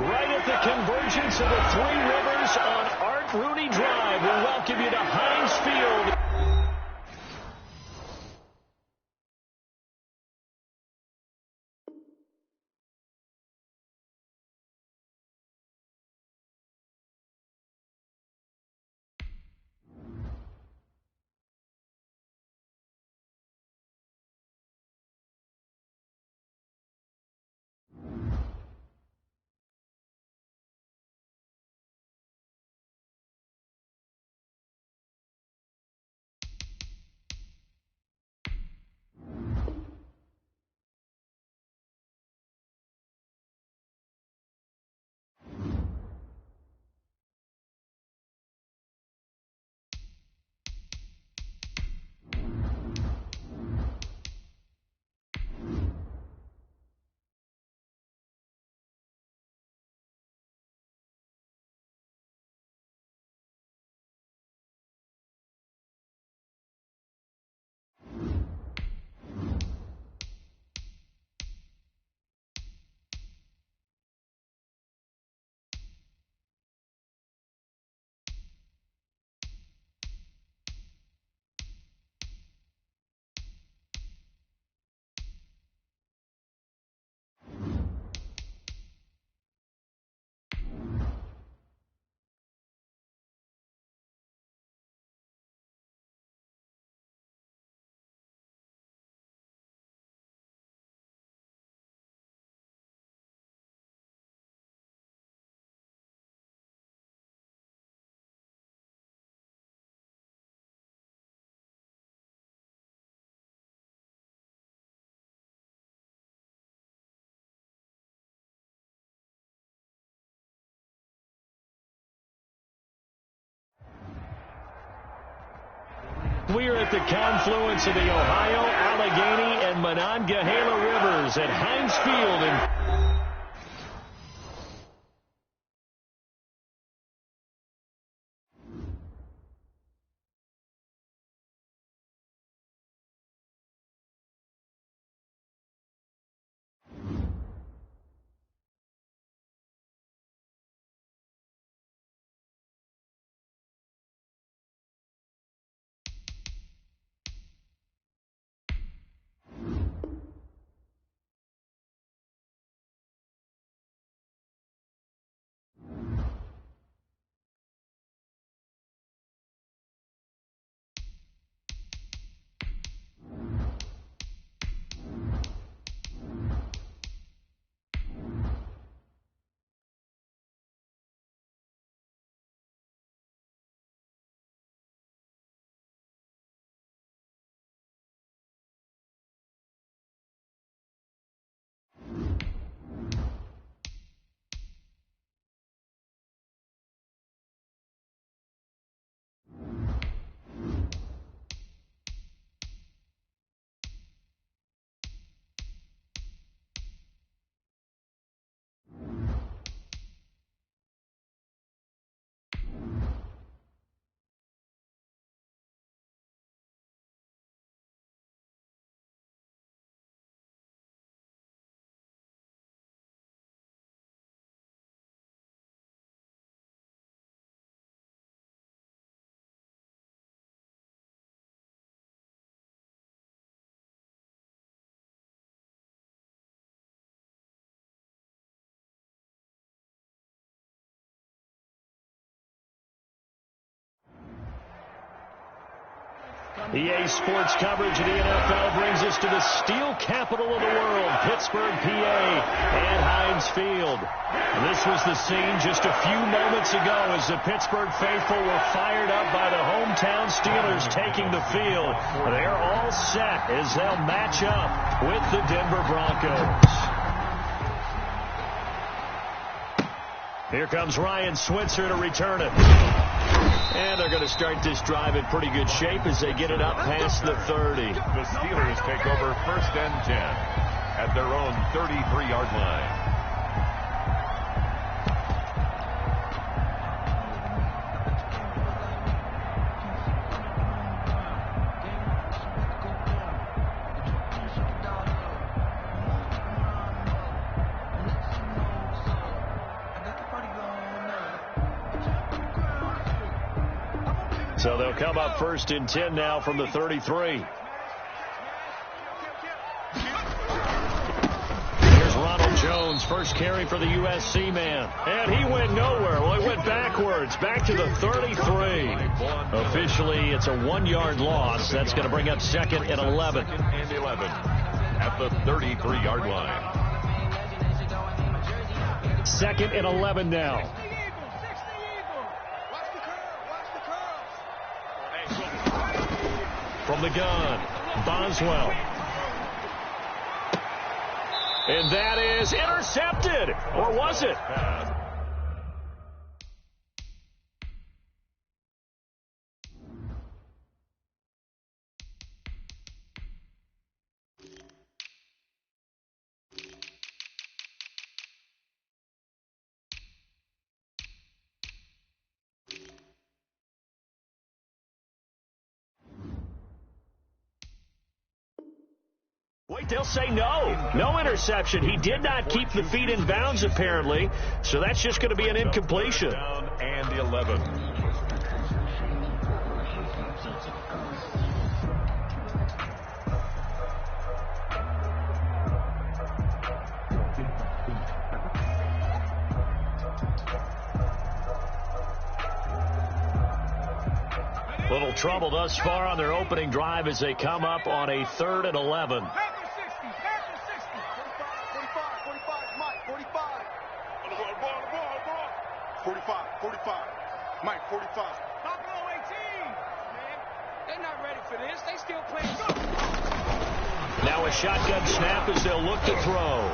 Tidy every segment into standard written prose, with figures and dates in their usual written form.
right at the convergence of the Three Rivers on Art Rooney Drive. We welcome you to Heinz Field. We are at the confluence of the Ohio, Allegheny, and Monongahela Rivers at Heinz Field in EA Sports coverage of the NFL brings us to the steel capital of the world, Pittsburgh, PA, and Heinz Field. This was the scene just a few moments ago as the Pittsburgh faithful were fired up by the hometown Steelers taking the field. They're all set as they'll match up with the Denver Broncos. Here comes Ryan Switzer to return it. And they're going to start this drive in pretty good shape as they get it up past the 30. The Steelers take over 1st and 10 at their own 33-yard line. So they'll come up 1st and 10 now from the 33. Here's Ronald Jones, first carry for the USC man. And he went nowhere. Well, he went backwards, back to the 33. Officially, it's a 1-yard loss. That's going to bring up 2nd and 11. 2nd and 11 at the 33-yard line. 2nd and 11 now. From the gun, Boswell. And that is intercepted. Or was it? Wait, they'll say no. No interception. He did not keep the feet in bounds, apparently. So that's just going to be an incompletion. Down and 11. Little trouble thus far on their opening drive as they come up on a 3rd and 11. 45. Mike, 45. Stop below 18. Man, they're not ready for this. They still playing. Now a shotgun snap as they'll look to throw.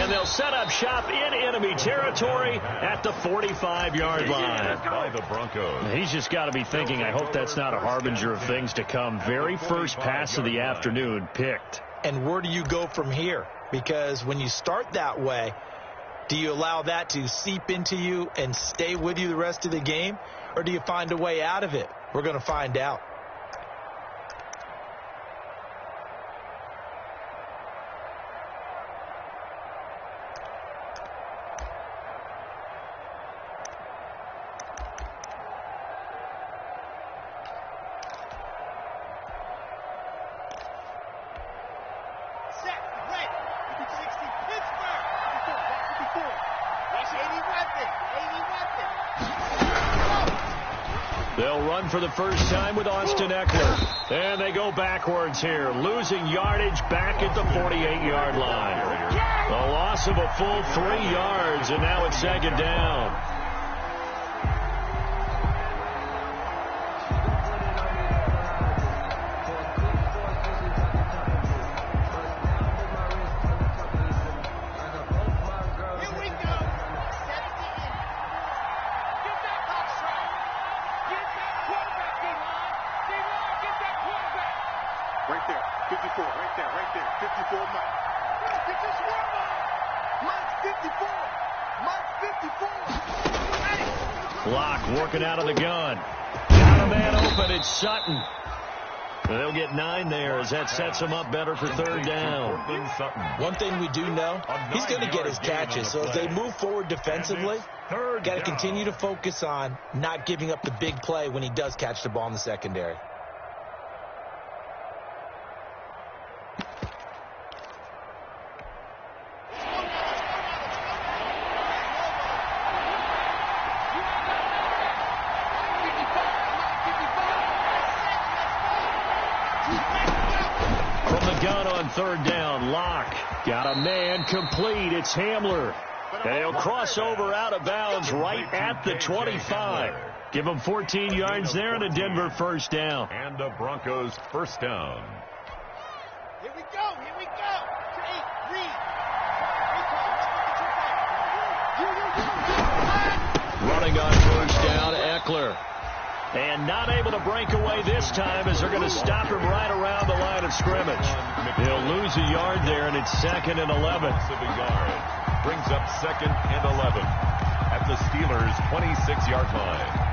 And they'll set up shop in enemy territory at the 45-yard line. By the Broncos. He's just got to be thinking, I hope that's not a harbinger of things to come. Very first pass of the afternoon picked. And where do you go from here? Because when you start that way, do you allow that to seep into you and stay with you the rest of the game? Or do you find a way out of it? We're going to find out. They'll run for the first time with Austin Eckler. And they go backwards here, losing yardage back at the 48-yard line. A loss of a full 3 yards, and now it's 2nd down. Right there, 54, right there, 54, Mike. Get this one, Mike. Mike 54. Locke working out of the gun. Got a man open. It's Sutton. They'll get 9 there as that sets him up better for 3rd down. One thing we do know, he's going to get his catches. So as they move forward defensively, got to continue to focus on not giving up the big play when he does catch the ball in the secondary. From the gun on 3rd down, Locke got a man complete. It's Hamler. And he'll cross over out of bounds right at the 25. Give him 14 yards there and a Denver 1st down. And a Broncos 1st down. Here we go. Running on 1st down, Eckler. And not able to break away this time as they're going to stop him right around the line of scrimmage. They'll lose a yard there, and it's 2nd and 11. Brings up 2nd and 11 at the Steelers' 26-yard line.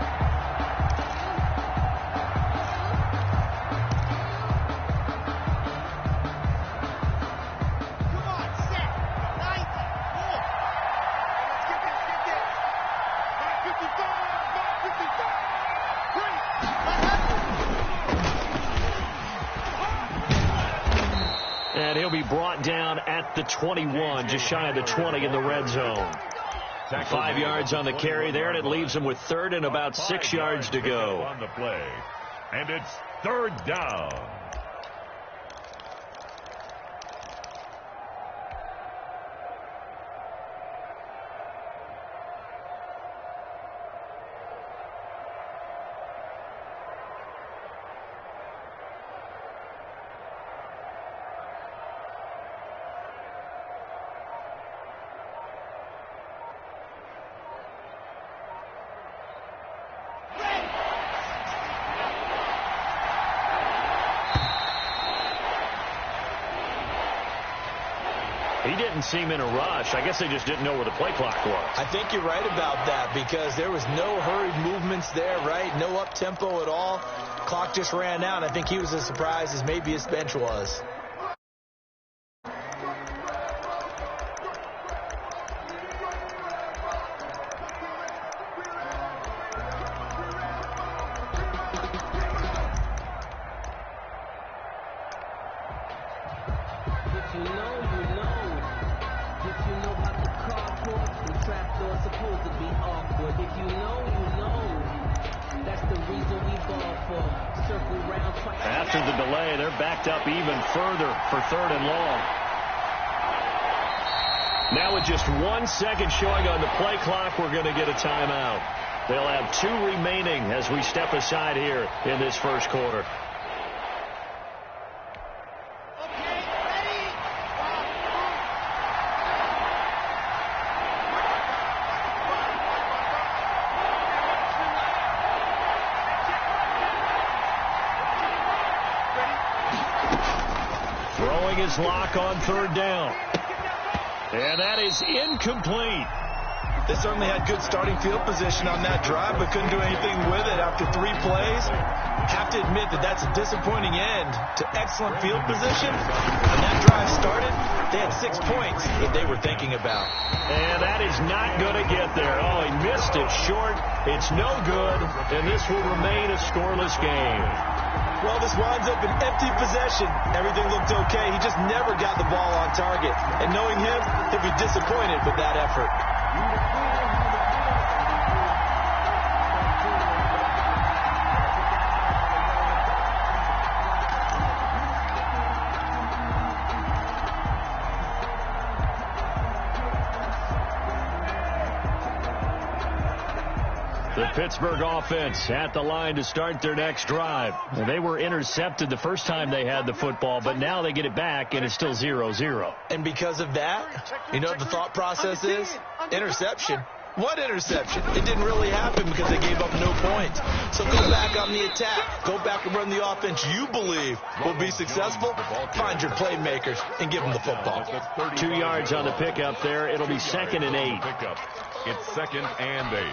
And he'll be brought down at the 21, just shy of the 20 in the red zone. 5 yards on the carry there, and it leaves him with third and about 6 yards to go. On the play, and it's third down. He didn't seem in a rush. I guess they just didn't know where the play clock was. I think you're right about that because there was no hurried movements there, right? No up-tempo at all. Clock just ran out. I think he was as surprised as maybe his bench was. After the delay, they're backed up even further for third and long. Now with just 1 second showing on the play clock, we're going to get a timeout. They'll have 2 remaining as we step aside here in this first quarter. His lock on third down. And that is incomplete. They certainly had good starting field position on that drive, but couldn't do anything with it after 3 plays. Have to admit that that's a disappointing end to excellent field position. When that drive started, they had 6 points that they were thinking about. And that is not going to get there. Oh, he missed it short. It's no good, and this will remain a scoreless game. Well, this winds up an empty possession. Everything looked okay. He just never got the ball on target. And knowing him, he'll be disappointed with that effort. The Pittsburgh offense at the line to start their next drive. They were intercepted the first time they had the football, but now they get it back, and it's still 0-0. And because of that, you know what the thought process is? Interception. What interception? It didn't really happen because they gave up no points. So go back on the attack. Go back and run the offense you believe will be successful. Find your playmakers and give them the football. 2 yards on the pickup there. It'll be 2nd and 8. It's 2nd and 8.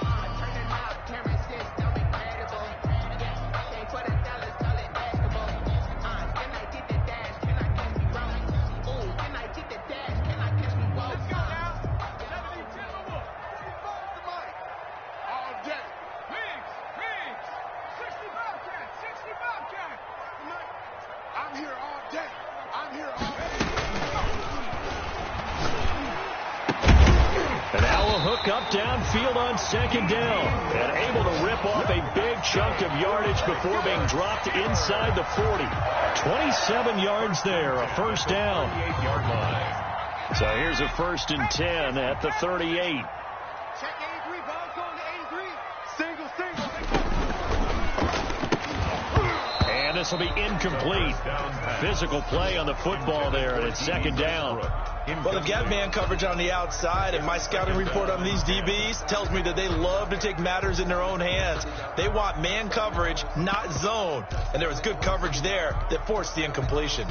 Up downfield on 2nd down and able to rip off a big chunk of yardage before being dropped inside the 40. 27 yards there, a first down. 38-yard line. So here's a 1st and 10 at the 38. Check 83, ball going to 83. Single. And this will be incomplete. Physical play on the football there, and it's 2nd down. Well, they've got man coverage on the outside, and my scouting report on these DBs tells me that they love to take matters in their own hands. They want man coverage, not zone. And there was good coverage there that forced the incompletion.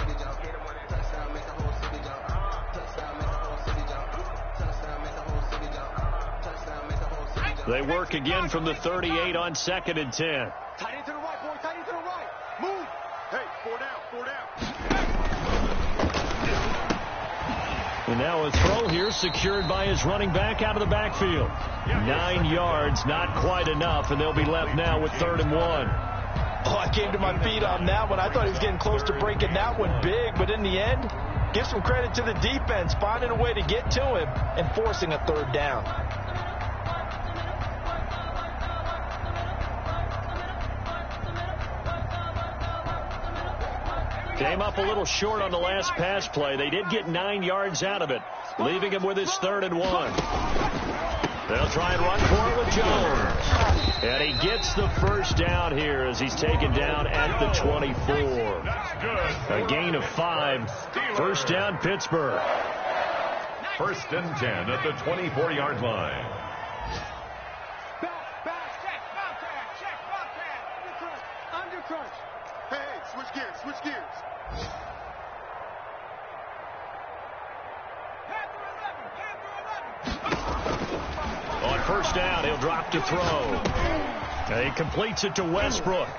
They work again from the 38 on 2nd and 10. Tight into the right, boy. Tight into the right. Move. Hey, 4 down. And now a throw here secured by his running back out of the backfield. 9 yards, not quite enough, and they'll be left now with 3rd and 1. Oh, I came to my feet on that one. I thought he was getting close to breaking that one big, but in the end, Give some credit to the defense, finding a way to get to him and forcing a third down. Came up a little short on the last pass play. They did get 9 yards out of it, leaving him with his 3rd and 1. They'll try and run for it with Jones. And he gets the first down here as he's taken down at the 24. A gain of 5. First down, Pittsburgh. 1st and 10 at the 24-yard line. Under crunch. Hey, switch gears, switch gears. On first down, he'll drop to throw. And he completes it to Westbrook.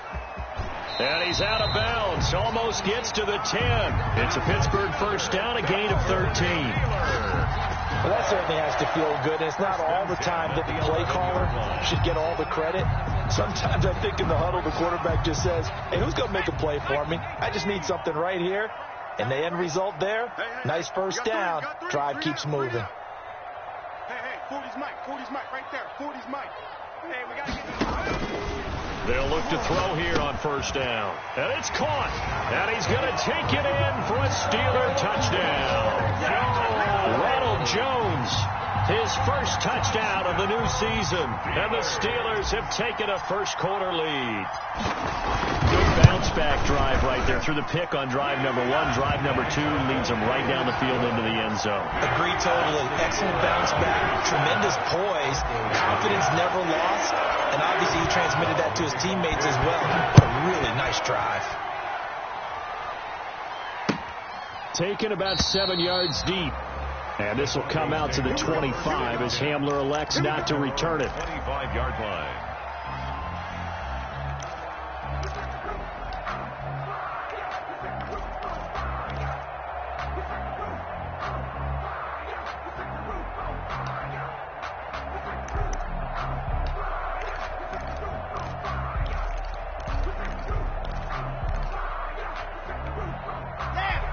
And he's out of bounds. Almost gets to the 10. It's a Pittsburgh first down, a gain of 13. Well, that certainly has to feel good. It's not all the time that the play caller should get all the credit. Sometimes I think in the huddle, the quarterback just says, hey, who's going to make a play for me? I just need something right here. And the end result there, nice first down. Drive keeps moving. Hey, 40's Mike, right there. 40's Mike. Hey, we got to get... They'll look to throw here on first down. And it's caught. And he's going to take it in for a Steeler touchdown. Ronald Jones, his first touchdown of the new season. And the Steelers have taken a first-quarter lead. Good bounce-back drive right there through the pick on drive number 1. Drive number 2 leads them right down the field into the end zone. Agree totally. Excellent bounce-back. Tremendous poise. Confidence never lost. And obviously he transmitted that to his teammates as well. What a really nice drive. Taken about 7 yards deep. And this will come out to the 25 as Hamler elects not to return it. 25-yard line.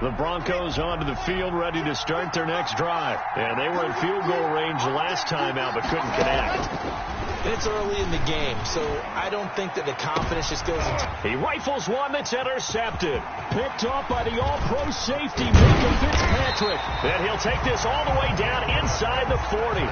The Broncos onto the field, ready to start their next drive. And they were in field goal range last time out, but couldn't connect. It's early in the game, so I don't think that the confidence just goes into... He rifles one that's intercepted. Picked off by the all-pro safety, Minka Fitzpatrick. And he'll take this all the way down inside the 40.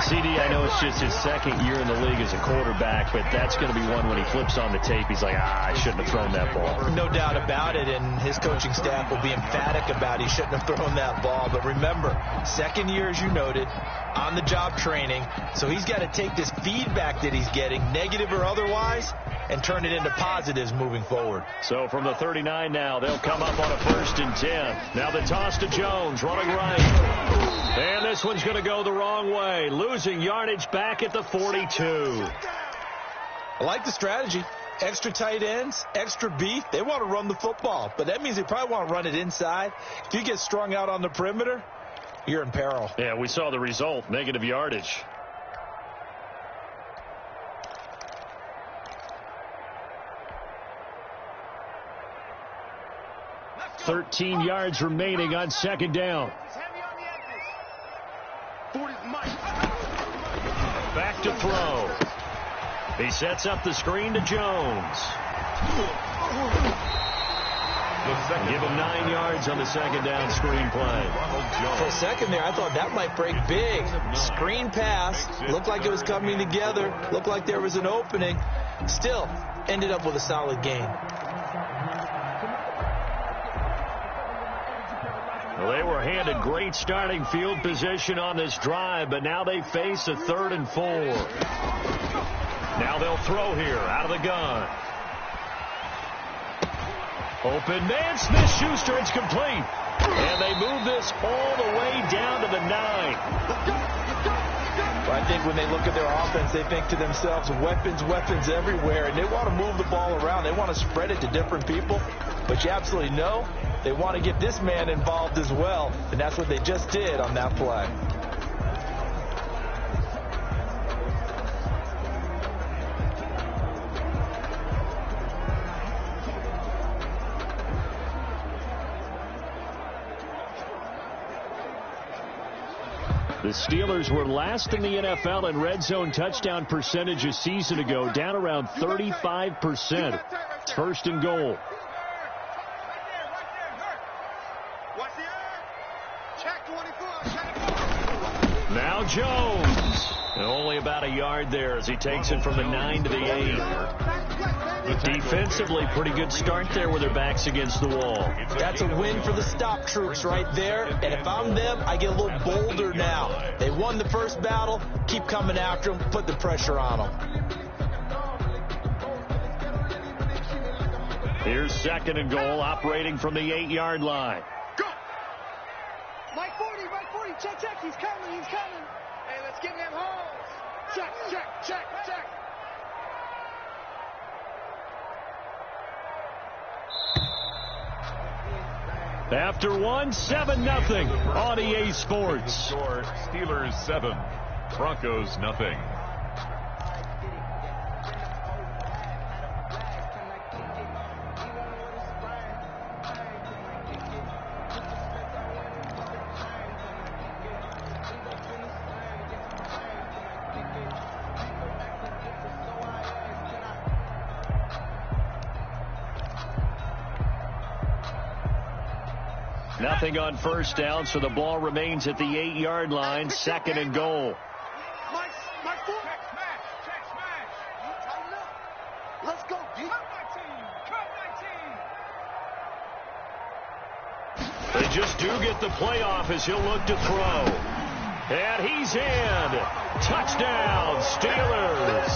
CD, I know it's just his 2nd year in the league as a quarterback, but that's going to be one when he flips on the tape. He's like, I shouldn't have thrown that ball. No doubt about it, and his coaching staff will be emphatic about he shouldn't have thrown that ball. But remember, 2nd year, as you noted, on-the-job training, so he's got to take this feedback that he's getting, negative or otherwise, and turn it into positives moving forward. So from the 39 now, they'll come up on a 1st and 10. Now the toss to Jones, running right. And this one's going to go the wrong way, losing yardage back at the 42. I like the strategy. Extra tight ends, extra beef. They want to run the football, but that means they probably want to run it inside. If you get strung out on the perimeter, you're in peril. Yeah, we saw the result, negative yardage. $13 yards remaining on 2nd down. Back to throw. He sets up the screen to Jones. Give him 9 yards on the 2nd down screen play. For a second there, I thought that might break big. Screen pass. Looked like it was coming together. Looked like there was an opening. Still, ended up with a solid gain. Well, they were handed great starting field position on this drive, but now they face a 3rd and 4. Now they'll throw here out of the gun. Open man, Smith-Schuster, it's complete. And they move this all the way down to the 9. Well, I think when they look at their offense, they think to themselves, weapons everywhere, and they want to move the ball around. They want to spread it to different people, but you absolutely know they want to get this man involved as well, and that's what they just did on that play. The Steelers were last in the NFL in red zone touchdown percentage a season ago, down around 35%. It's 1st and goal. Now Jones. Only about a yard there as he takes it from the 9 to the 8. Defensively, pretty good start there with their backs against the wall. That's a win for the stop troops right there. And if I'm them, I get a little bolder now. They won the first battle. Keep coming after them. Put the pressure on them. Here's 2nd and goal, operating from the 8-yard line. Go! Mike 40, Mike 40. Check, check. He's coming, he's coming. Hey, let's get them holes. Check, check, check, check. After one, 7-0 on EA Sports. Score, Steelers 7, Broncos nothing. Nothing on first down, so the ball remains at the 8-yard line. 2nd and goal. Mike 40. Check smash. Let's go, D. Cut my team. They just do get the playoff as he'll look to throw. And he's in. Touchdown, Steelers.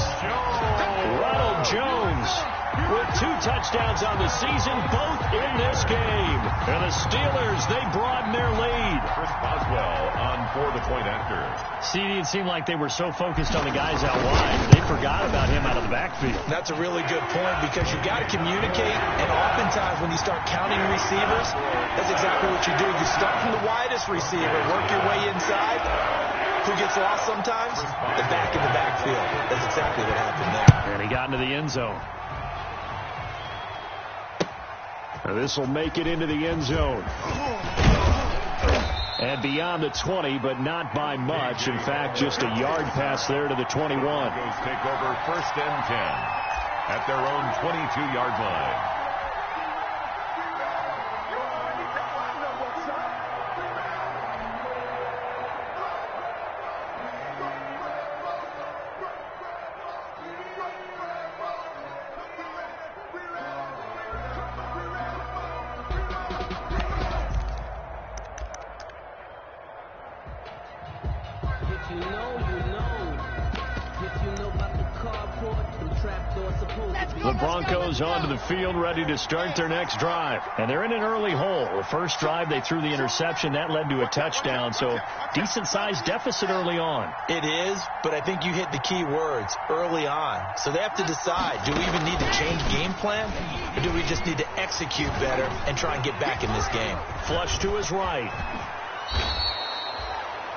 Ronald Jones with 2 touchdowns on the season, both in this game. And the Steelers, they broaden their lead. Chris Boswell on for the point after. CD, it seemed like they were so focused on the guys out wide, they forgot about him out of the backfield. That's a really good point because you got to communicate, and oftentimes when you start counting receivers, that's exactly what you do. You start from the widest receiver, work your way inside. Who gets lost sometimes? The back in the backfield. That's exactly what happened there. And he got into the end zone. Now this will make it into the end zone. And beyond the 20, but not by much. In fact, just a yard pass there to the 21. Broncos take over 1st and 10 at their own 22-yard line. The Broncos onto the field, ready to start their next drive. And they're in an early hole. The first drive, they threw the interception. That led to a touchdown, so decent-sized deficit early on. It is, but I think you hit the key words, early on. So they have to decide, do we even need to change game plan, or do we just need to execute better and try and get back in this game? Flush to his right.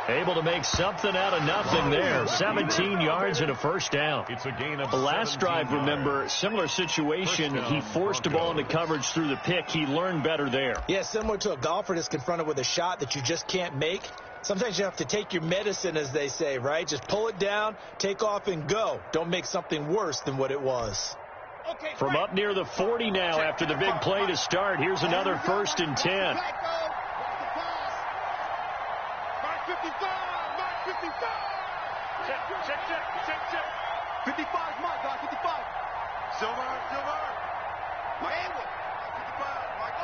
Able to make something out of nothing there. 17 yards and a first down. It's a gain of the last drive, remember, similar situation. He forced the ball into coverage through the pick. He learned better there. Yeah, similar to a golfer that's confronted with a shot that you just can't make. Sometimes you have to take your medicine, as they say, right? Just pull it down, take off, and go. Don't make something worse than what it was. From up near the 40 now after the big play to start. Here's another 1st and 10. 55, Mark 55. Check. 55, Mark, 55. Silver. Miami. 55, Mike.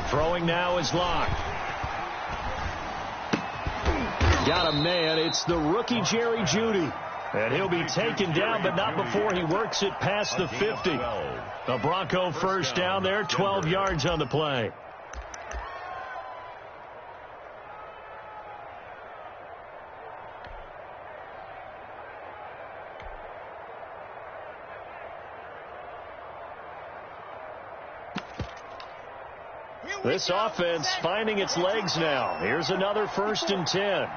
Throwing now is Locke. Got a man. It's the rookie Jerry Jeudy. And he'll be taken down, but not before he works it past the 50. The Bronco first down there, 12 yards on the play. This offense finding its legs now. Here's another 1st and 10. Mike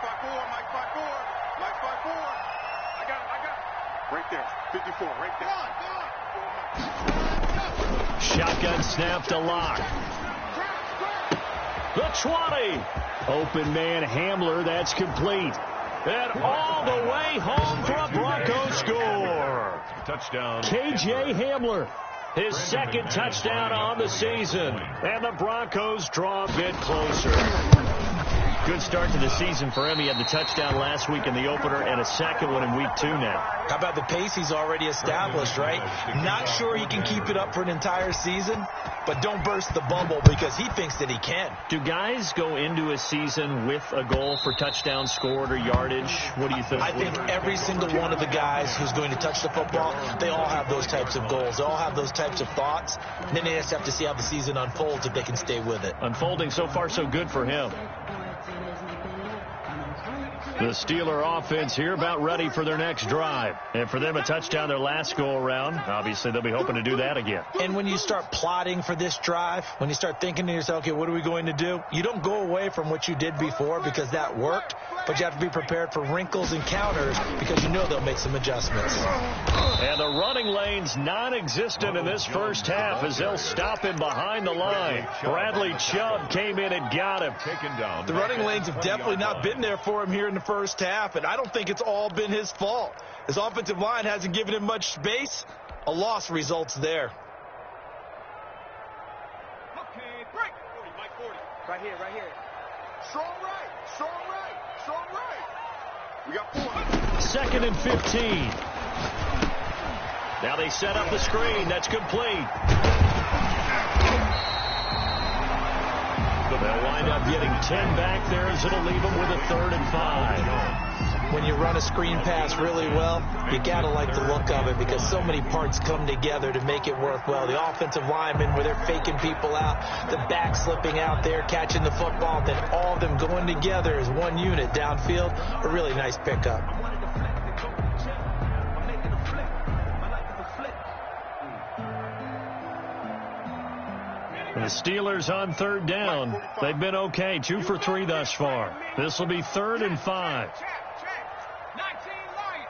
5-4. I got it. Right there. 54, right there. Go on. Shotgun snap to Locke. The 20. Open man Hamler. That's complete. And all the way home for a Broncos score. Touchdown. K.J. Hamler. His second touchdown on the season. And the Broncos draw a bit closer. Good start to the season for him. He had the touchdown last week in the opener and a second one in week 2 now. How about the pace he's already established, right? Not sure he can keep it up for an entire season, but don't burst the bubble because he thinks that he can. Do guys go into a season with a goal for touchdown scored or yardage? What do you think? I think every single one of the guys who's going to touch the football, they all have those types of goals. They all have those types of thoughts. And then they just have to see how the season unfolds if they can stay with it. Unfolding so far so good for him. The Steeler offense here about ready for their next drive. And for them, a touchdown their last go-around. Obviously, they'll be hoping to do that again. And when you start plotting for this drive, when you start thinking to yourself, okay, what are we going to do? You don't go away from what you did before because that worked, but you have to be prepared for wrinkles and counters because you know they'll make some adjustments. And the running lane's non-existent in this first half as they'll stop him behind the line. Bradley Chubb came in and got him. The running lanes have definitely not been there for him here in the first half, and I don't think it's all been his fault. His offensive line hasn't given him much space. A loss results there. Okay, break. 40, Mike 40. Right here, right here. Strong right, strong right, strong right. We got 4. 2nd and 15. Now they set up the screen. That's complete. They'll wind up getting 10 back there as it'll leave them with a 3rd and 5. When you run a screen pass really well, you got to like the look of it because so many parts come together to make it work well. The offensive linemen where they're faking people out, the back slipping out there, catching the football, then all of them going together as one unit downfield. A really nice pickup. The Steelers on 3rd down. They've been okay, 2 for 3 thus far. This will be 3rd and 5. Check. 19 light.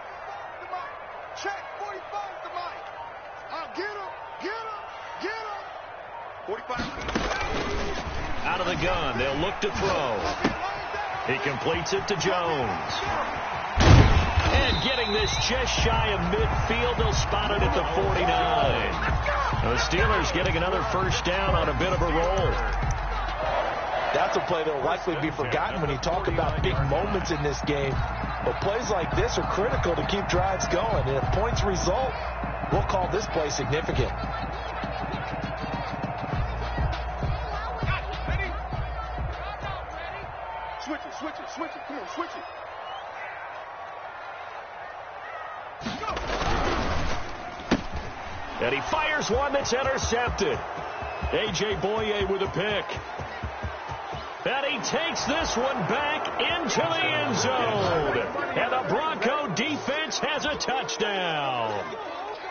Check. 45 the mic. Get him. 45. Out of the gun. They'll look to throw. He completes it to Jones. And getting this just shy of midfield, they'll spot it at the 49. The Steelers getting another first down on a bit of a roll. That's a play that will likely be forgotten when you talk about big moments in this game. But plays like this are critical to keep drives going. And if points result, we'll call this play significant. Switch it. Come on, switch it. And he fires one that's intercepted. A.J. Boye with a pick. And he takes this one back into the end zone. And the Bronco defense has a touchdown.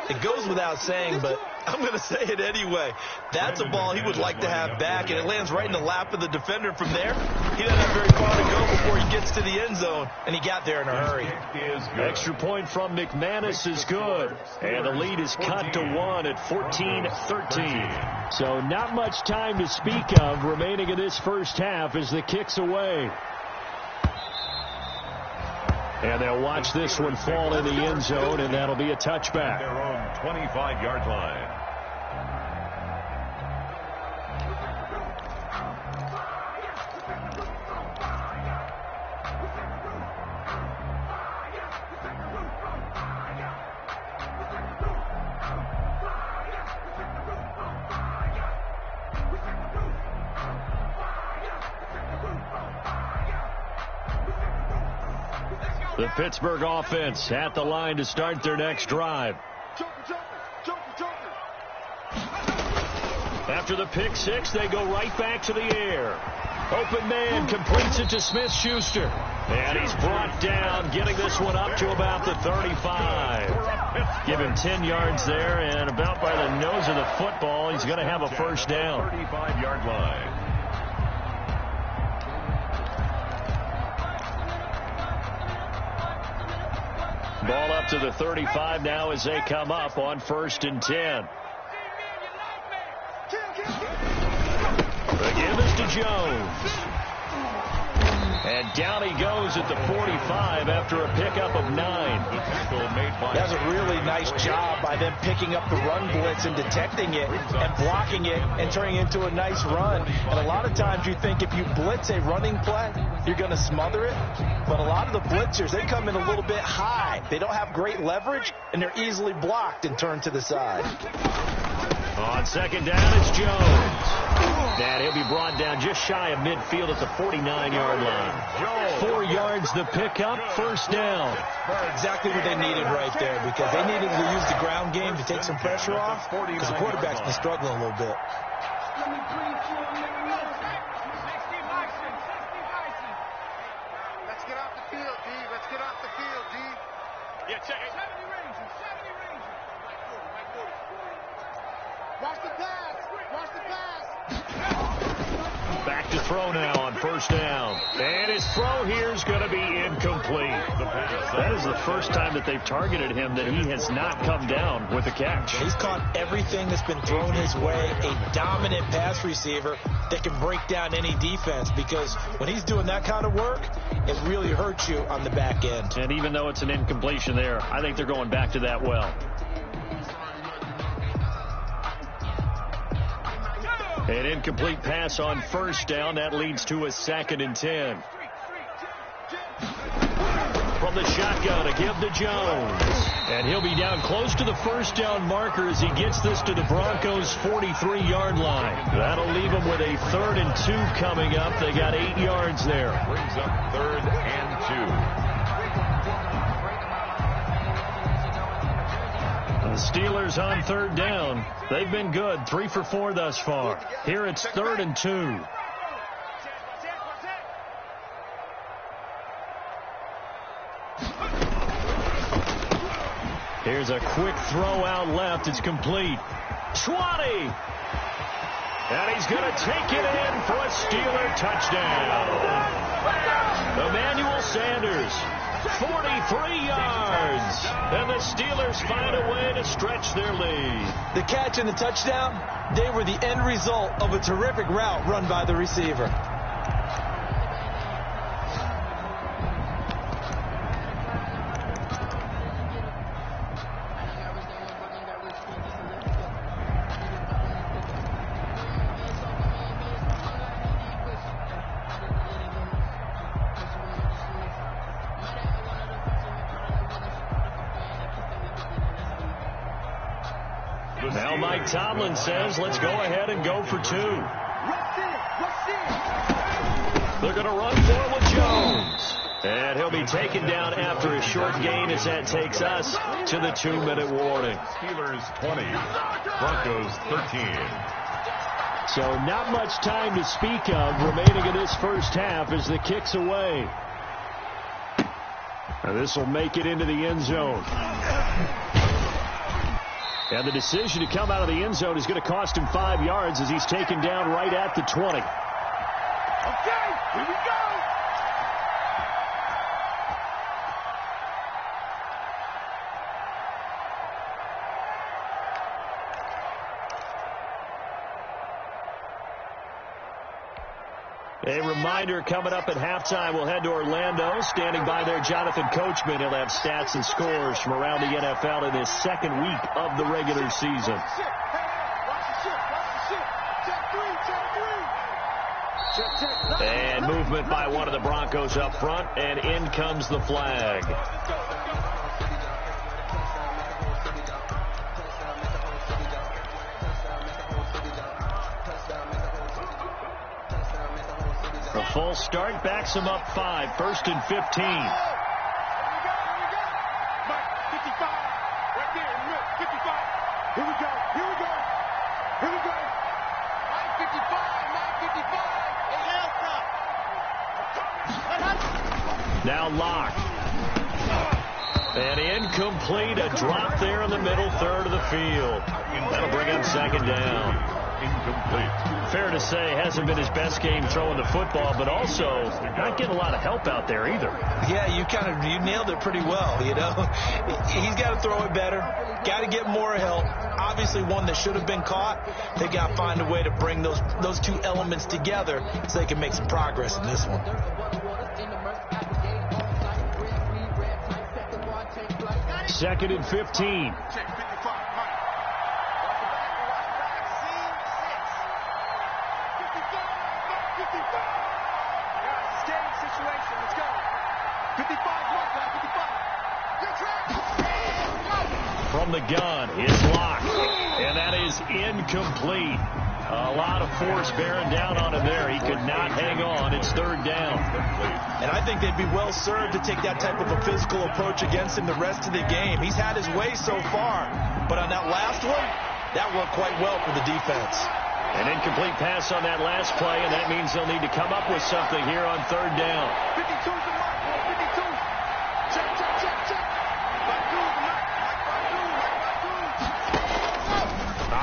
It goes without saying, but I'm going to say it anyway. That's a ball he would like to have back, and it lands right in the lap of the defender from there. He doesn't have very far to go before he gets to the end zone, and he got there in a hurry. Extra point from McManus is good, and the lead is cut to 1 at 14-13. So not much time to speak of remaining in this first half as the kick's away. And they'll watch this one fall in the end zone, and that'll be a touchback. Their own 25-yard line. The Pittsburgh offense at the line to start their next drive. After the pick six, they go right back to the air. Open man completes it to Smith-Schuster. And he's brought down, getting this one up to about the 35. Give him 10 yards there, and about by the nose of the football, he's going to have a first down. 35-yard line. Ball up to the 35 now as they come up on 1st and 10. The give is to Jones. And down he goes at the 45 after a pickup of 9. That's a really nice job by them picking up the run blitz and detecting it and blocking it and turning it into a nice run. And a lot of times you think if you blitz a running play, you're going to smother it. But a lot of the blitzers, they come in a little bit high. They don't have great leverage, and they're easily blocked and turned to the side. On 2nd down, it's Jones. And he'll be brought down just shy of midfield at the 49-yard line. 4 yards the pickup, 1st down. Exactly what they needed right there, because they needed to use the ground game to take some pressure off, because the quarterback's been struggling a little bit. Let's get off the field, D. Let's get off the field, D. Yeah, check it. 70 Ranger. Watch the pass. Watch the pass. Back to throw now on 1st down. And his throw here is going to be incomplete. That is the first time that they've targeted him that he has not come down with a catch. He's caught everything that's been thrown his way. A dominant pass receiver that can break down any defense, because when he's doing that kind of work, it really hurts you on the back end. And even though it's an incompletion there, I think they're going back to that well. An incomplete pass on 1st down. That leads to a 2nd and 10. From the shotgun, a give to Jones. And he'll be down close to the 1st down marker as he gets this to the Broncos' 43-yard line. That'll leave them with a 3rd and 2 coming up. They got 8 yards there. Brings up 3rd and 2. The Steelers on 3rd down. They've been good, 3 for 4 thus far. Here it's 3rd and 2. Here's a quick throw out left. It's complete. 20. And he's going to take it in for a Steeler touchdown. Emmanuel Sanders. 43 yards. And the Steelers find a way to stretch their lead. The catch and the touchdown, they were the end result of a terrific route run by the receiver. Now Mike Tomlin says, let's go ahead and go for 2. They're going to run for it with Jones. And he'll be taken down after a short gain as that takes us to the 2-minute warning. Steelers 20, Broncos 13. So not much time to speak of remaining in this first half as the kick's away. And this will make it into the end zone. And the decision to come out of the end zone is going to cost him 5 yards as he's taken down right at the 20. Okay, here we go. A reminder coming up at halftime, we'll head to Orlando. Standing by there, Jonathan Coachman. He'll have stats and scores from around the NFL in his 2nd week of the regular season. And movement by one of the Broncos up front, and in comes the flag. A full start backs him up 5, 1st and 15. 55, right there, 55. Here we go, here we go, here we go. 955, Now Locke. And incomplete, a drop there in the middle 3rd of the field. That'll bring up 2nd down. incomplete. Fair to say, hasn't been his best game throwing the football, but also not getting a lot of help out there either. Yeah, you nailed it pretty well, you know. He's got to throw it better, got to get more help. Obviously one that should have been caught. They got to find a way to bring those two elements together so they can make some progress in this one. Second and 15. From the gun, it's locked, and that is incomplete. A lot of force bearing down on him there. He could not hang on. It's third down. And I think they'd be well served to take that type of a physical approach against him the rest of the game. He's had his way so far, but on that last one, that worked quite well for the defense. An incomplete pass on that last play, and that means they'll need to come up with something here on third down. 52's the mark, 52. Check, check, check, check.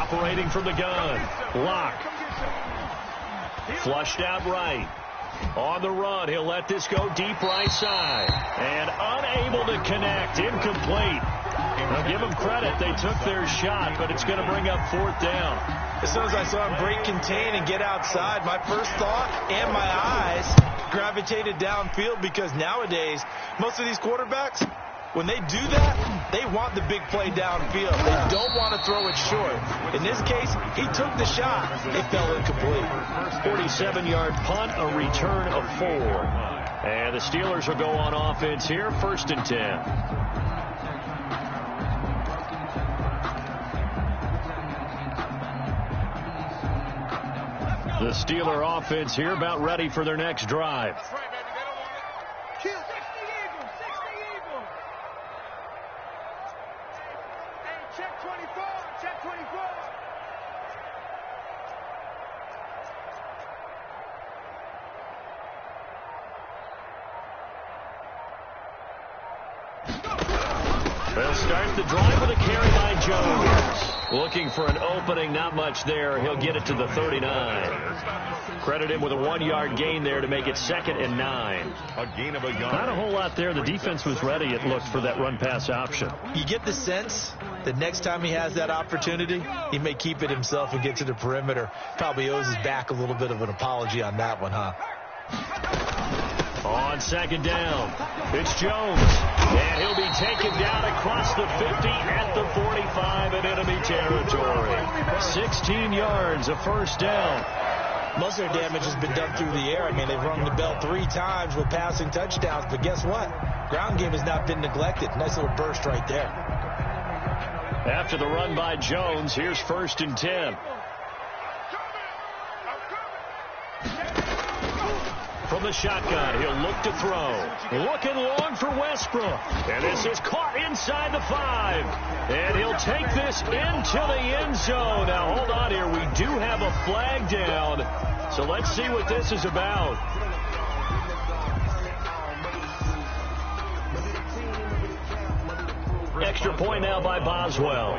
Operating from the gun. Lock. Flushed out right. On the run, he'll let this go deep right side. And unable to connect. Incomplete. Now give them credit. They took their shot, but it's going to bring up fourth down. As soon as I saw him break contain and get outside, my first thought and my eyes gravitated downfield, because nowadays, most of these quarterbacks, when they do that, they want the big play downfield. They don't want to throw it short. In this case, he took the shot. It fell incomplete. 47-yard punt, a return of 4. And the Steelers will go on offense here, 1st and 10. The Steeler offense here about ready for their next drive. That's right, baby. They don't want it. Kill. 60 Eagles. Hey, check 24. Check 24. They'll start the drive with a carry by Jones. Looking for an opening, not much there. He'll get it to the 39. Credit him with a 1-yard gain there to make it 2nd and 9. A gain of a yard. Not a whole lot there. The defense was ready, it looked, for that run-pass option. You get the sense that next time he has that opportunity, he may keep it himself and get to the perimeter. Probably owes his back a little bit of an apology on that one, huh? On 2nd down, it's Jones, and he'll be taken down across the 50 at the 45 in enemy territory. 16 yards, a first down. Most of their damage has been done through the air. I mean, they've rung the bell 3 times with passing touchdowns, but guess what? Ground game has not been neglected. Nice little burst right there. After the run by Jones, here's 1st and 10. From the shotgun, he'll look to throw. Looking long for Westbrook. And this is caught inside the 5. And he'll take this into the end zone. Now, hold on here. We do have a flag down. So let's see what this is about. Extra point now by Boswell.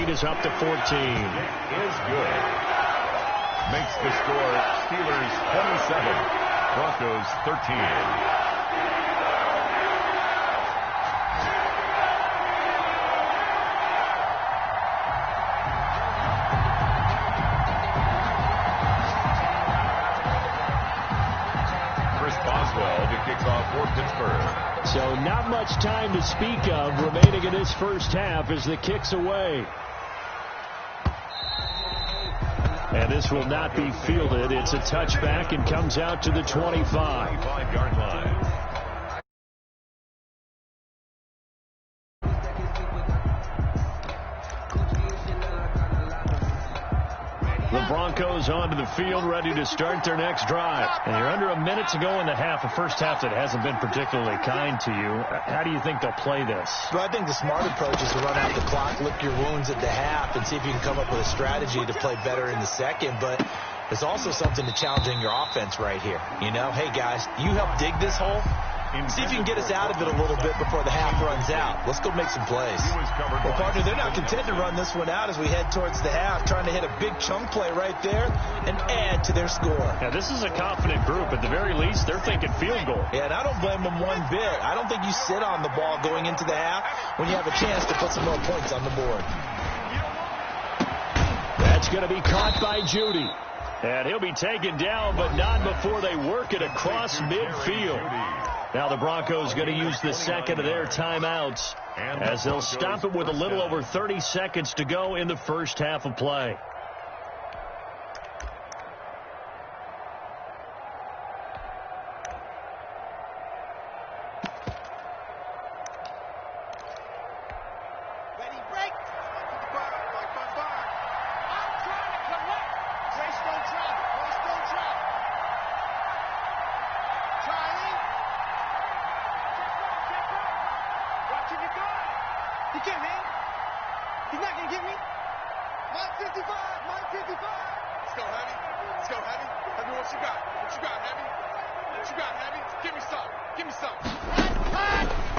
Is up to 14. Is good. Makes the score Steelers 27, Broncos 13. Chris Boswell to kick off for Pittsburgh. So not much time to speak of remaining in this first half as the kick's away. And this will not be fielded. It's a touchback and comes out to the 25-yard line. The Broncos Broncos onto the field, ready to start their next drive. And you're under a minute to go in the half, a first half that hasn't been particularly kind to you. How do you think they'll play this? Well, I think the smart approach is to run out the clock, lick your wounds at the half, and see if you can come up with a strategy to play better in the second. But there's also something to challenging your offense right here. You know, hey, guys, you help dig this hole. See if you can get us out of it a little bit before the half runs out. Let's go make some plays. Well, partner, they're not content to run this one out as we head towards the half, trying to hit a big chunk play right there and add to their score. Yeah, this is a confident group. At the very least, they're thinking field goal. Yeah, and I don't blame them one bit. I don't think you sit on the ball going into the half when you have a chance to put some more points on the board. That's going to be caught by Judy. And he'll be taken down, but not before they work it across midfield. Now the Broncos going to use the second of their timeouts as they'll stop it with a little over 30 seconds to go in the first half of play. You can't hang. He's not going to get me. Mike 55. Mike 55. Let's go, Heavy. Let's go, Heavy. Heavy, what you got? What you got, Heavy? What you got, Heavy? Give me some. Give me some.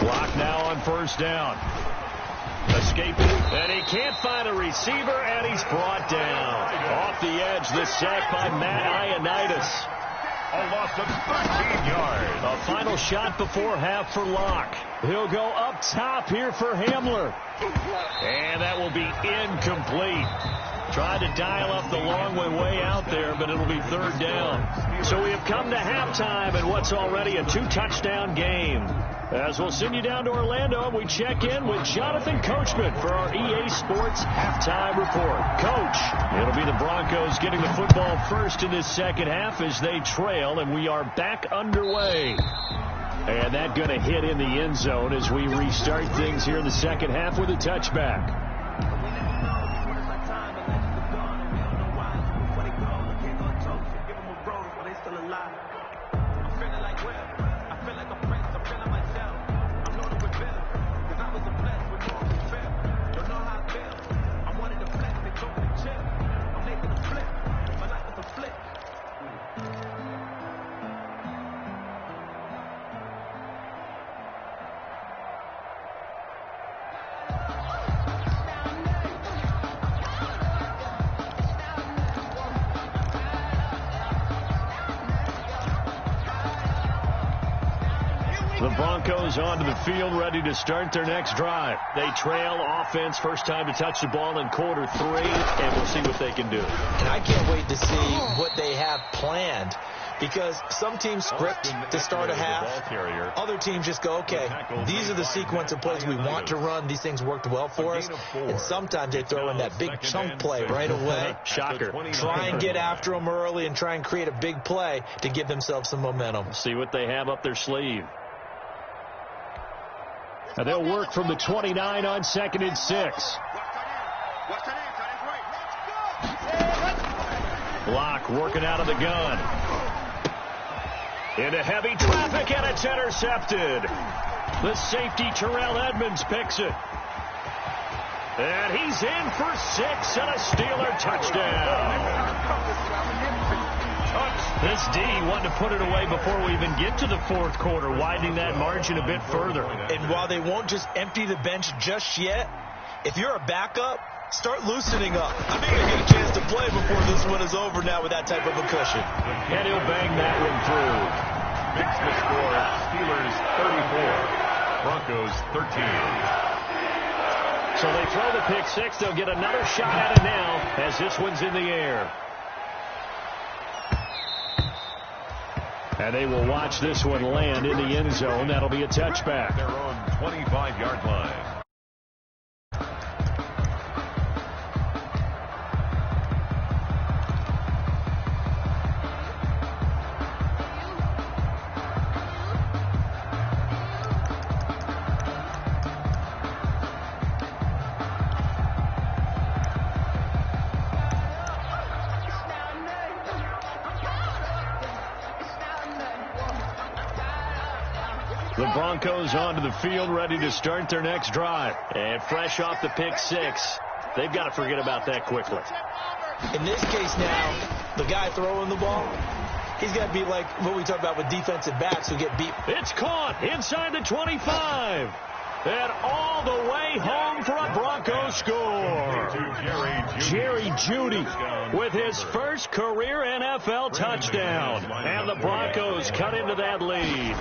Clock now on first down. Escaping. And he can't find a receiver, and he's brought down. Off the edge, the sack by Matt Ioannidis. A loss of 13 yards. A final shot before half for Locke. He'll go up top here for Hamler. And that will be incomplete. Tried to dial up the long way out there, but it'll be third down. So we have come to halftime in what's already a two-touchdown game. As we'll send you down to Orlando, and we check in with Jonathan Coachman for our EA Sports Halftime Report. Coach, it'll be the Broncos getting the football first in this second half as they trail, and we are back underway. And that going to hit in the end zone as we restart things here in the second half with a touchback. The Broncos onto the field, ready to start their next drive. They trail offense, first time to touch the ball in quarter three, and we'll see what they can do. And I can't wait to see what they have planned, because some teams script to start a half. Other teams just go, okay, these are the sequence of plays we want to run. These things worked well for us. And sometimes they throw in that big chunk play right away. Shocker. Try and get after them early and try and create a big play to give themselves some momentum. See what they have up their sleeve. And they'll work from the 29 on 2nd and 6. Block working out of the gun. Into heavy traffic, and it's intercepted. The safety, Terrell Edmonds, picks it. And he's in for 6 and a Steeler touchdown. This D wanted to put it away before we even get to the fourth quarter, widening that margin a bit further. And while they won't just empty the bench just yet, if you're a backup, start loosening up. I think they get a chance to play before this one is over now with that type of a cushion. And he'll bang that one through. Makes the score Steelers 34, Broncos 13. So they throw the pick six. They'll get another shot at it now as this one's in the air. And they will watch this one land in the end zone. That'll be a touchback. Their own 25-yard line. The Broncos onto the field, ready to start their next drive. And fresh off the pick six, they've got to forget about that quickly. In this case now, the guy throwing the ball, he's got to be like what we talk about with defensive backs who get beat. It's caught inside the 25. And all the way home for a Broncos score. Jerry Jeudy with his first career NFL touchdown. And the Broncos cut into that lead.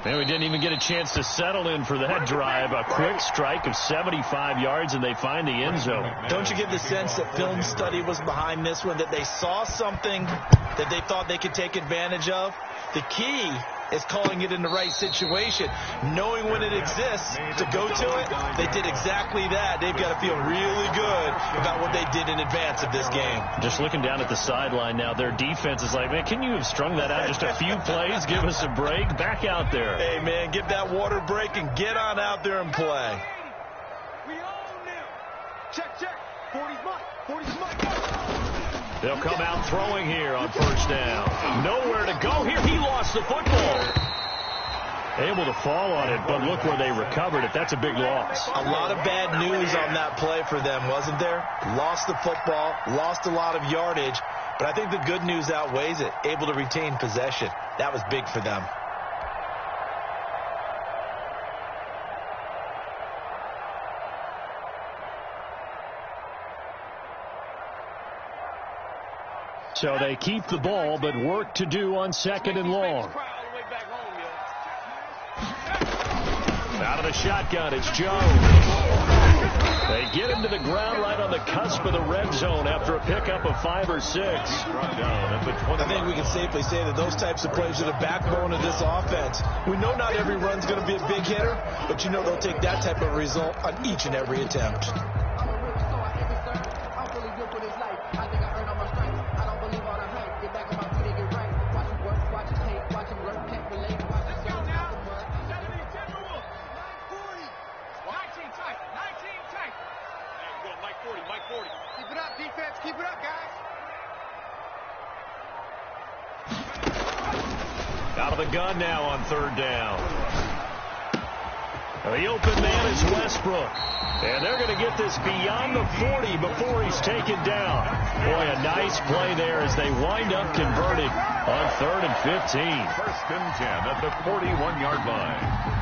And we didn't even get a chance to settle in for that drive. A quick strike of 75 yards, and they find the end zone. Don't you get the sense that film study was behind this one, that they saw something that they thought they could take advantage of? The key is calling it in the right situation, knowing when it exists to go to it. They did exactly that. They've got to feel really good about what they did in advance of this game. Just looking down at the sideline now, their defense is like, man, can you have strung that out just a few plays? Give us a break. Back out there. Hey, man, get that water break and get on out there and play. We own them. Check. 40's mine. 40's mine. They'll come out throwing here on first down. Nowhere to go here. He lost the football. Able to fall on it, but look where they recovered it. That's a big loss. A lot of bad news on that play for them, wasn't there? Lost the football, lost a lot of yardage, but I think the good news outweighs it. Able to retain possession. That was big for them. So they keep the ball, but work to do on second and long. Out of the shotgun, it's Jones. They get him to the ground right on the cusp of the red zone after a pickup of 5 or 6. I think we can safely say that those types of plays are the backbone of this offense. We know not every run's going to be a big hitter, but you know they'll take that type of result on each and every attempt. Keep it up, defense. Keep it up, guys. Out of the gun now on third down. The open man is Westbrook. And they're going to get this beyond the 40 before he's taken down. Boy, a nice play there as they wind up converting on 3rd and 15. 1st and 10 at the 41-yard line.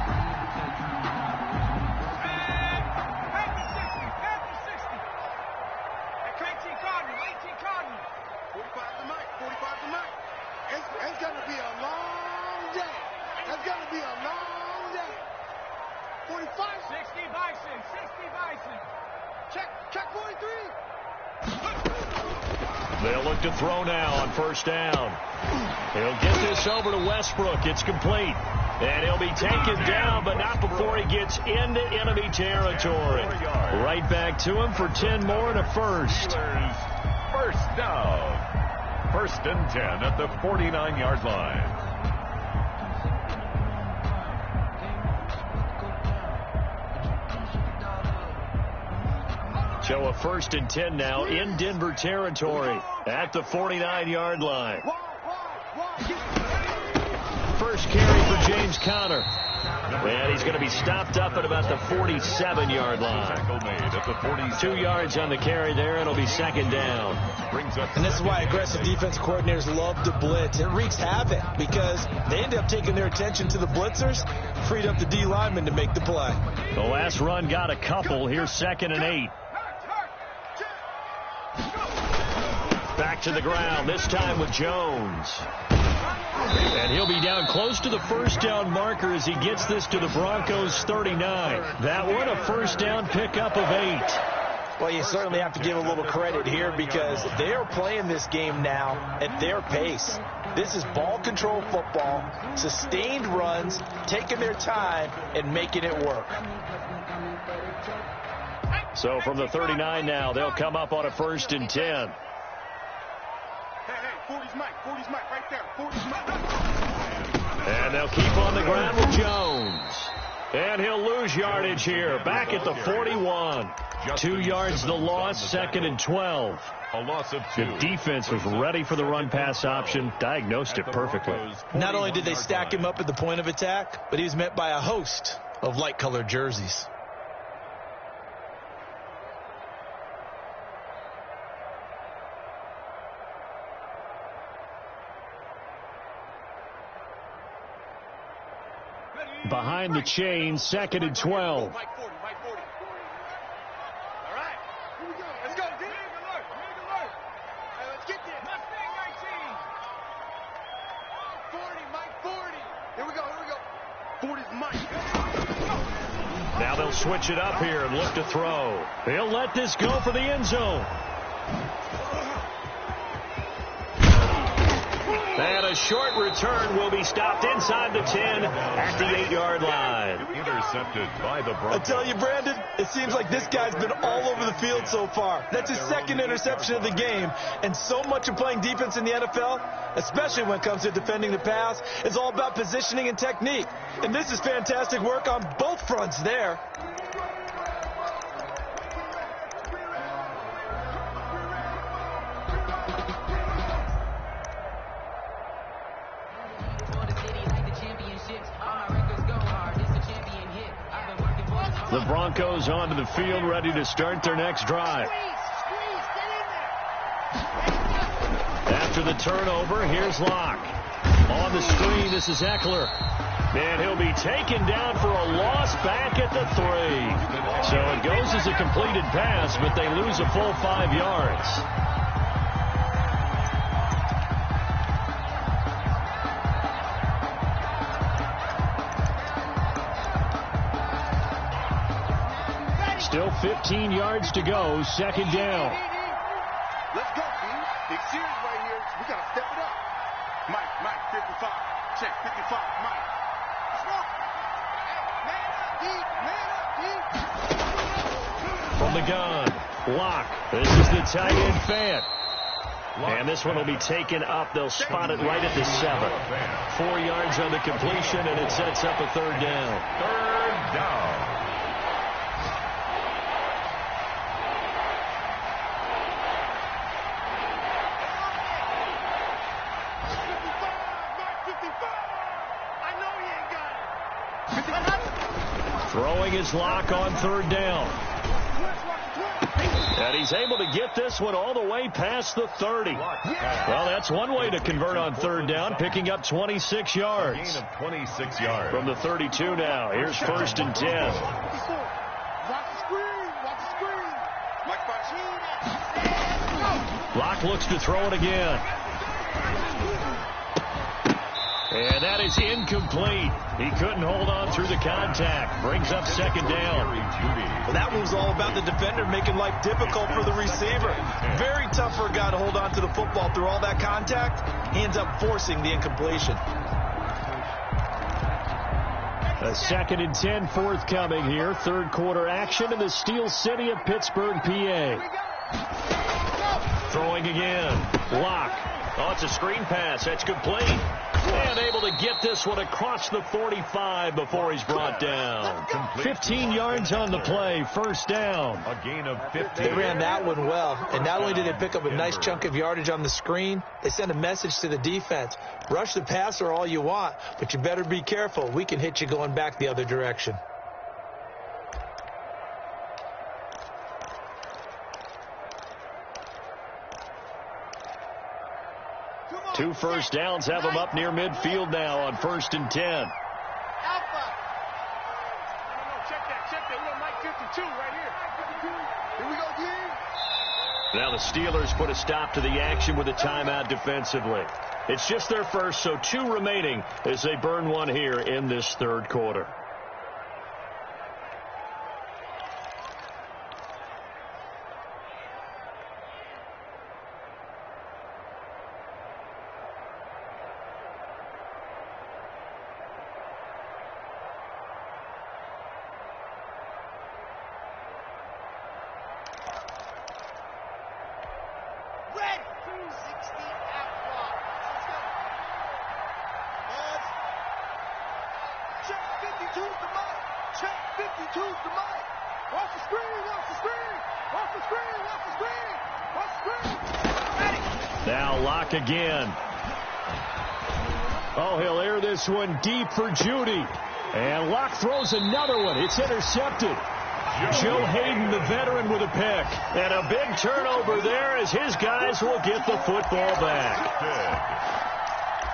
It's going to be a long day. It's going to be a long day. 45. 60 Bison. 60 Bison. Check 43. They'll look to throw now on first down. He'll get this over to Westbrook. It's complete. And he'll be taken down, but not before he gets into enemy territory. Right back to him for 10 more and a first. First down. 1st and 10 at the 49-yard line. So a 1st and 10 now in Denver territory at the 49-yard line. First carry for James Conner. And he's going to be stopped up at about the 47-yard line. 2 yards on the carry there. It'll be 2nd down. And this is why aggressive defense coordinators love to blitz. It wreaks havoc because they end up taking their attention to the blitzers, freed up the D lineman to make the play. The last run got a couple. Here's 2nd and 8. Back to the ground, this time with Jones. And he'll be down close to the first down marker as he gets this to the Broncos 39. That one, a first down pickup of 8. Well, you certainly have to give a little credit here because they are playing this game now at their pace. This is ball control football, sustained runs, taking their time and making it work. So from the 39 now, they'll come up on a 1st and 10. Hey, 40's Mike, right there. 40's Mike. And they'll keep on the ground with Jones. And he'll lose yardage here, back at the 41. 2 yards the loss, second and 12. A loss of 2. The defense was ready for the run-pass option, diagnosed it perfectly. Not only did they stack him up at the point of attack, but he was met by a host of light-colored jerseys. Behind the chain, second and 12. Mike 40, Mike 40. All right. Here we go. Let's go, D. Make alert. Hey, let's get this. Mustang 19. 40, Mike 40. Here we go. 40's Mike. Now they'll switch it up here and look to throw. He'll let this go for the end zone. And a short return will be stopped inside the 10 at the 8-yard line. Intercepted by the Broncos. I tell you, Brandon, it seems like this guy's been all over the field so far. That's his second interception of the game. And so much of playing defense in the NFL, especially when it comes to defending the pass, is all about positioning and technique. And this is fantastic work on both fronts there. The Broncos onto the field, ready to start their next drive. After the turnover, here's Locke. On the screen, this is Eckler. And he'll be taken down for a loss back at the 3. So it goes as a completed pass, but they lose a full 5 yards. Still 15 yards to go, second down. Let's go, D. Big series right here. We got to step it up. Mike, 55. Check, 55, Mike. From the gun, Locke. This is the tight end fan. And this one will be taken up. They'll spot it right at the 7. 4 yards on the completion, and it sets up a third down. Third down. Throwing his Locke on third down. And he's able to get this one all the way past the 30. Well, that's one way to convert on third down, picking up 26 yards. Gain of 26 yards. From the 32 now. Here's first and 10. Watch the screen. Locke looks to throw it again. And that is incomplete. He couldn't hold on through the contact. Brings up second down. Well, that was all about the defender making life difficult for the receiver. Very tough for a guy to hold on to the football through all that contact. He ends up forcing the incompletion. A second and 10 forthcoming here. Third quarter action in the Steel City of Pittsburgh, PA. Throwing again. Locke. Oh, it's a screen pass. That's complete. And able to get this one across the 45 before he's brought down. 15 yards on the play. First down. A gain of 15. They ran that one well. And not only did they pick up a nice chunk of yardage on the screen, they sent a message to the defense. Rush the passer all you want, but you better be careful. We can hit you going back the other direction. Two first downs have them up near midfield now on first and 10. Alpha. No, check that. We got Mike 52 right here. Here we go, D. Now the Steelers put a stop to the action with a timeout defensively. It's just their first, so 2 remaining as they burn one here in this third quarter. Check 52's the Mike. Watch the screen, watch the screen. Watch the screen, watch the screen. Watch the screen. Ready. Now Locke again. Oh, he'll air this one deep for Judy. And Locke throws another one. It's intercepted. Joe Hayden, the veteran, with a pick. And a big turnover there as his guys will get the football back.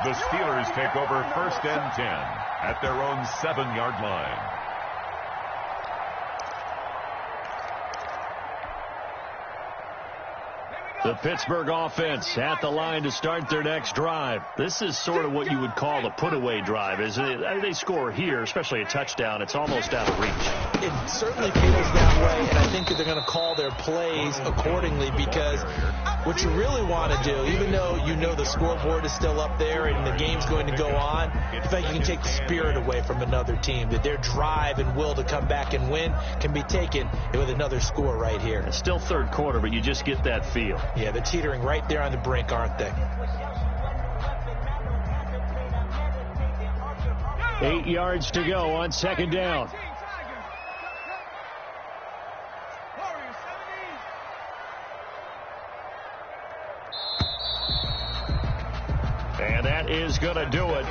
The Steelers take over 1st and 10 at their own 7-yard line. The Pittsburgh offense at the line to start their next drive. This is sort of what you would call the put-away drive, isn't it? They score here, especially a touchdown. It's almost out of reach. It certainly feels that way, and I think that they're going to call their plays accordingly because what you really want to do, even though you know the scoreboard is still up there and the game's going to go on, I think you can take the spirit away from another team, that their drive and will to come back and win can be taken with another score right here. It's still third quarter, but you just get that feel. Yeah, they're teetering right there on the brink, aren't they? 8 yards to go on 2nd down. And that is going to do it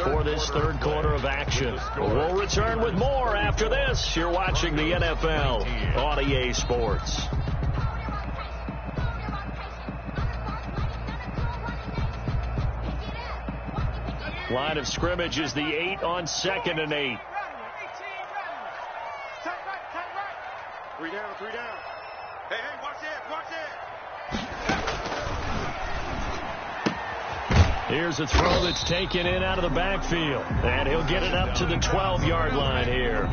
for this third quarter of action. We'll return with more after this. You're watching the NFL on EA Sports. Line of scrimmage is the 8 on 2nd and 8. 3 down, 3 down. Hey, watch it, watch it. Here's a throw that's taken in out of the backfield. And he'll get it up to the 12-yard line here.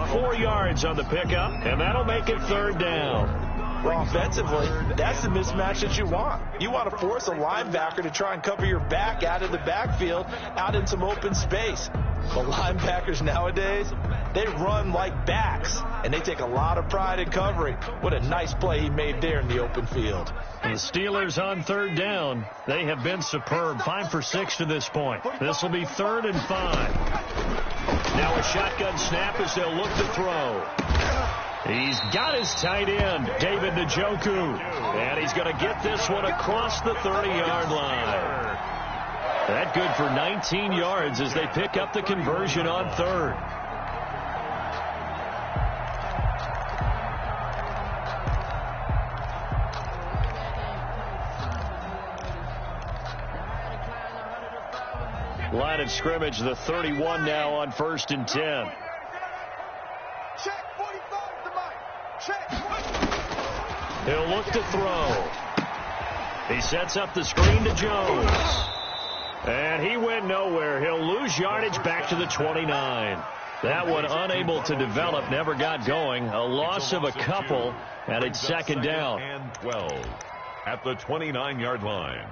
4 yards on the pickup, and that'll make it 3rd down. Well, offensively, that's the mismatch that you want. You want to force a linebacker to try and cover your back out of the backfield, out in some open space. But linebackers nowadays, they run like backs, and they take a lot of pride in covering. What a nice play he made there in the open field. And the Steelers on 3rd down. They have been superb. 5 for 6 to this point. This will be 3rd and 5. Now a shotgun snap as they'll look to throw. He's got his tight end, David Njoku. And he's going to get this one across the 30-yard line. That good for 19 yards as they pick up the conversion on 3rd. Line of scrimmage, the 31 now on 1st and 10. Check, 45 to Mike. Check. He'll look to throw. He sets up the screen to Jones. And he went nowhere. He'll lose yardage back to the 29. That one unable to develop, never got going. A loss of a couple, and it's 2nd down. And 12 at the 29-yard line.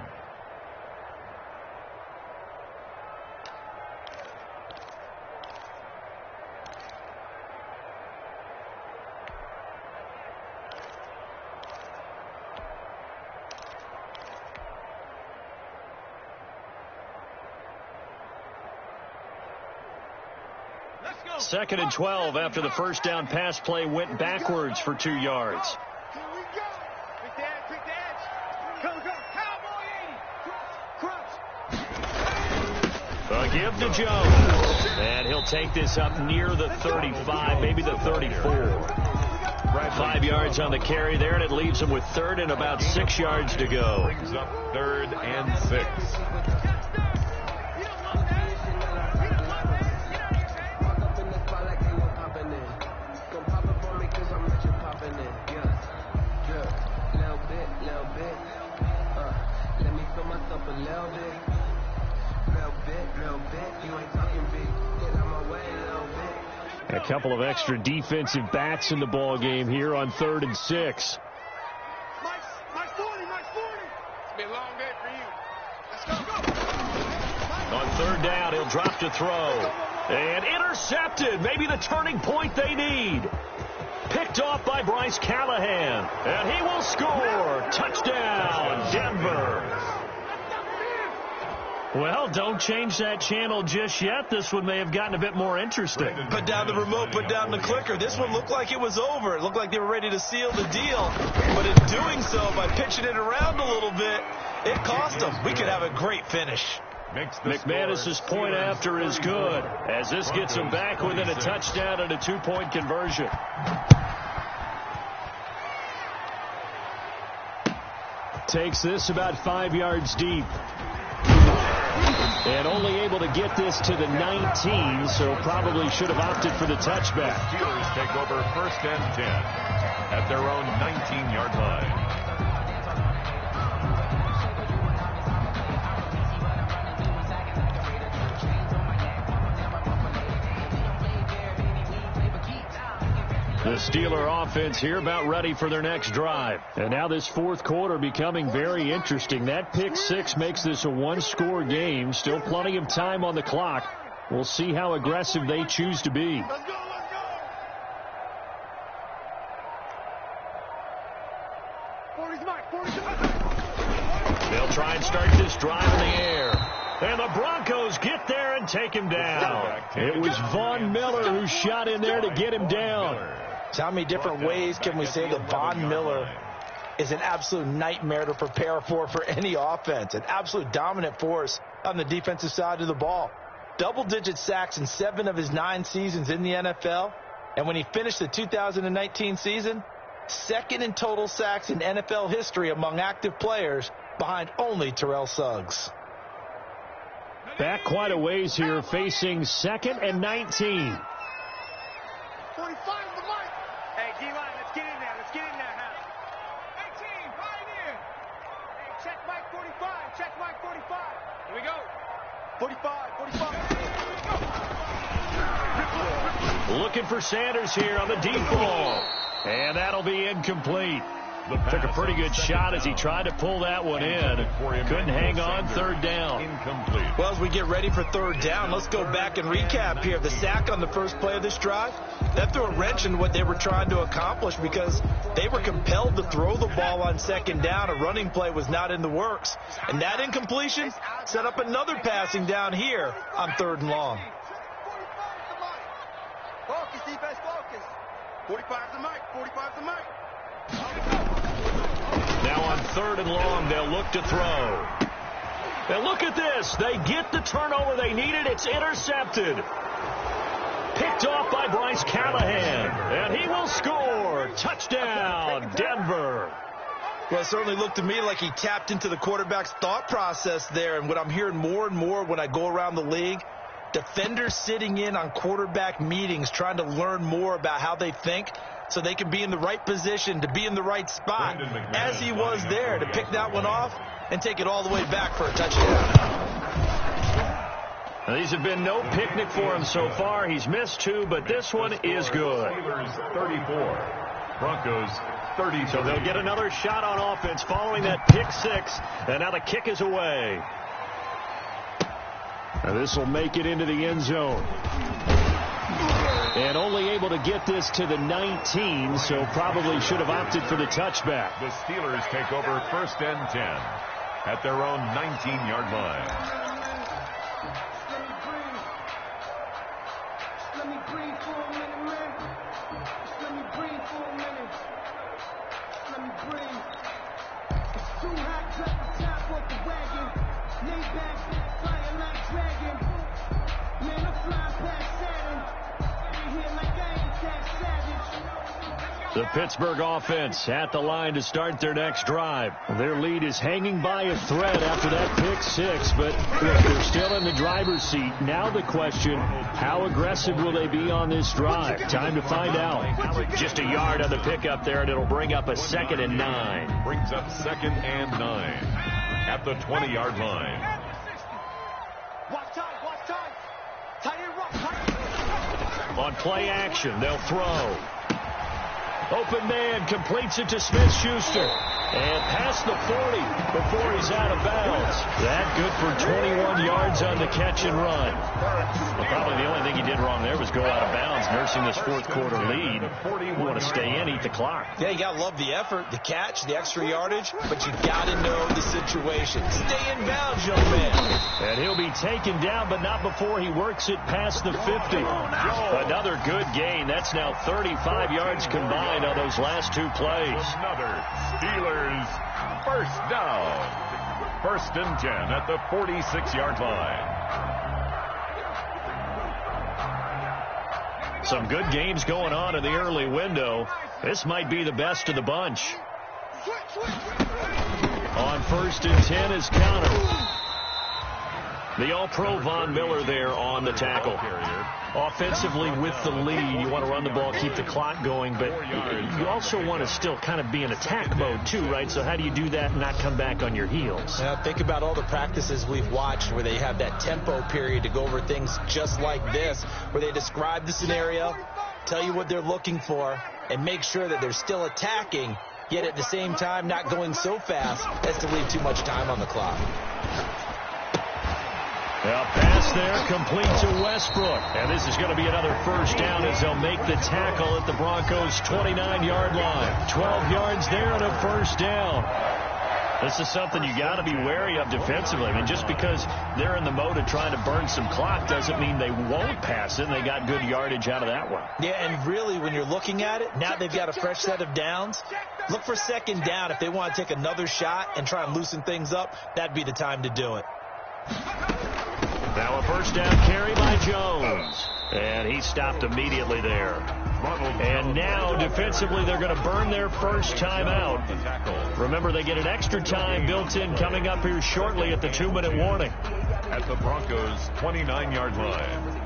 Second and 12 after the first down pass play went backwards for 2 yards. Here we go. Pick the edge, pick the edge. Come, Cowboy 80. Crunch. A give to Jones. And he'll take this up near the 35, maybe the 34. 5 yards on the carry there, and it leaves him with 3rd and about 6 yards to go. Brings up 3rd and 6. A couple of extra defensive backs in the ball game here on 3rd and 6. Mike 40, Mike 40. It's been a long day for you. Let's go. On 3rd down, he'll drop to throw. And intercepted. Maybe the turning point they need. Picked off by Bryce Callahan. And he will score. Touchdown, Denver. Well, don't change that channel just yet. This one may have gotten a bit more interesting. Put down the remote, put down the clicker. This one looked like it was over. It looked like they were ready to seal the deal. But in doing so, by pitching it around a little bit, it cost them. We could have a great finish. McManus's point after is good, as this gets him back within a touchdown and a 2-point conversion. Takes this about 5 yards deep. And only able to get this to the 19, so probably should have opted for the touchback. The Steelers take over 1st and 10 at their own 19-yard line. The Steeler offense here about ready for their next drive. And now this 4th quarter becoming very interesting. That pick 6 makes this a 1-score game. Still plenty of time on the clock. We'll see how aggressive they choose to be. Let's go, let's go. 40's Mike, 40's Mike. They'll try and start this drive in the air. And the Broncos get there and take him down. It was Von Miller who shot in there to get him down. So how many different ways can we say that Von Miller is an absolute nightmare to prepare for any offense? An absolute dominant force on the defensive side of the ball. Double-digit sacks in 7 of his 9 seasons in the NFL. And when he finished the 2019 season, 2nd in total sacks in NFL history among active players, behind only Terrell Suggs. Back quite a ways here, facing 2nd and 19. 45 the Mike. Hey, D-line, let's get in there. Let's get in there, huh? 18, right in. Hey, check Mike 45. Check Mike 45. Here we go. 45, 45. Looking for Sanders here on the deep ball. And that'll be incomplete. Took a pretty good shot as he tried to pull that one in. Couldn't hang on, 3rd down. Incomplete. Well, as we get ready for 3rd down, let's go back and recap here. The sack on the first play of this drive, that threw a wrench in what they were trying to accomplish because they were compelled to throw the ball on 2nd down. A running play was not in the works. And that incompletion set up another passing down here on 3rd and long. Focus, defense, focus. 45 to Mike, 45 to Mike. Now on 3rd and long, they'll look to throw. And look at this. They get the turnover they needed. It's intercepted. Picked off by Bryce Callahan. And he will score. Touchdown, Denver. Well, it certainly looked to me like he tapped into the quarterback's thought process there. And what I'm hearing more and more when I go around the league, defenders sitting in on quarterback meetings trying to learn more about how they think so they can be in the right position to be in the right spot, as he was there to pick that one off and take it all the way back for a touchdown. Now, these have been no picnic for him so far. He's missed 2, but this one is good. Steelers 34, Broncos 30. So they'll get another shot on offense following that pick 6, and now the kick is away. Now this will make it into the end zone. And only able to get this to the 19, so probably should have opted for the touchback. The Steelers take over 1st and 10 at their own 19-yard line. Let me breathe for a minute, man. Let me breathe for a minute. Let me breathe. It's too hot, drop the top off the wagon. Lay back, flying like dragon. Man, I'm flying past Saturn. Here like I ain't that savage. The Pittsburgh offense at the line to start their next drive. Their lead is hanging by a thread after that pick 6, but look, they're still in the driver's seat. Now the question, how aggressive will they be on this drive? Time to find out. Just a yard on the pickup there, and it'll bring up a 2nd and 9. Brings up 2nd and 9 at the 20-yard line. Watch time. Tight end rough, tight. On play action, they'll throw. Open man completes it to Smith-Schuster. And past the 40 before he's out of bounds. That good for 21 yards on the catch and run. Well, probably the only thing he did wrong there was go out of bounds, nursing this fourth quarter lead. You want to stay in, eat the clock. Yeah, you got to love the effort, the catch, the extra yardage, but you got to know the situation. Stay in bounds, young man. And he'll be taken down, but not before he works it past the 50. Another good gain. That's now 35 yards combined on those last two plays. Another Steelers first down. 1st and 10 at the 46-yard line. Some good games going on in the early window. This might be the best of the bunch. On 1st and 10 is Connor. The All-Pro Von Miller there on the tackle. Offensively with the lead, you want to run the ball, keep the clock going, but you also want to still kind of be in attack mode too, right? So how do you do that and not come back on your heels? Think about all the practices we've watched where they have that tempo period to go over things just like this, where they describe the scenario, tell you what they're looking for, and make sure that they're still attacking, yet at the same time not going so fast as to leave too much time on the clock. Well, pass there, complete to Westbrook. And this is going to be another first down as they'll make the tackle at the Broncos' 29-yard line. 12 yards there and a first down. This is something you got to be wary of defensively. I mean, just because they're in the mode of trying to burn some clock doesn't mean they won't pass it, and they got good yardage out of that one. Yeah, and really, when you're looking at it, now they've got a fresh set of downs. Look for 2nd down. If they want to take another shot and try and loosen things up, that'd be the time to do it. Now a first down carry by Jones. And he stopped immediately there. And now defensively they're going to burn their first timeout. Remember, they get an extra time built in coming up here shortly at the 2-minute warning. At the Broncos' 29-yard line.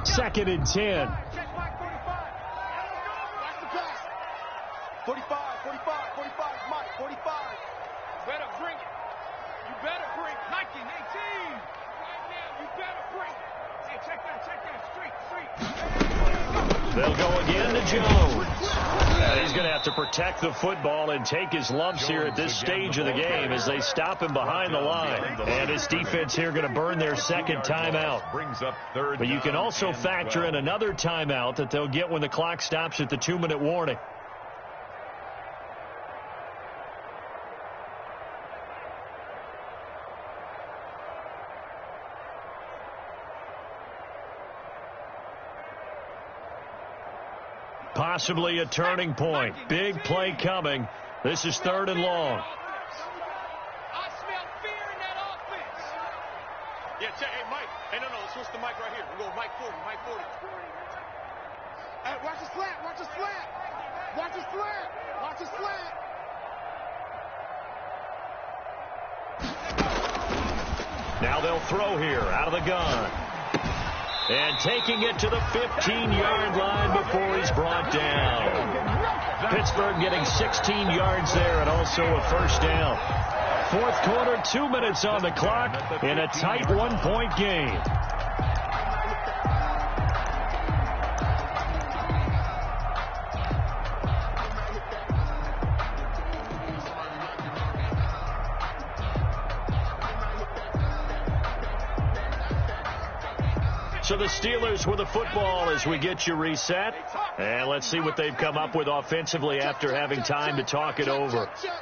Second and 10. Watch the pass. 45, 45, 45, Mike, 45. Better bring it. You better bring it. 19, 18. Right now, you better bring it. Hey, check that, street. They'll go again to Jones. And he's going to have to protect the football and take his lumps here at this stage of the game as they stop him behind the line. And his defense here going to burn their second timeout. Brings up 3rd. But you can also factor in another timeout that they'll get when the clock stops at the 2-minute warning. Possibly a turning point. Big play coming. This is 3rd and long. I smell fear in that offense. Yeah, check. Hey, Mike. Hey, no, let's switch the mic right here. We're going Mike 40, Mike 40. Hey, watch the slant, watch the slant. Watch the slant, watch the slant. Now they'll throw here out of the gun. And taking it to the 15-yard line before he's brought down. Pittsburgh getting 16 yards there and also a first down. Fourth quarter, 2 minutes on the clock in a tight 1-point game. So the Steelers with the football as we get you reset. And let's see what they've come up with offensively after having time to talk it over. SOS,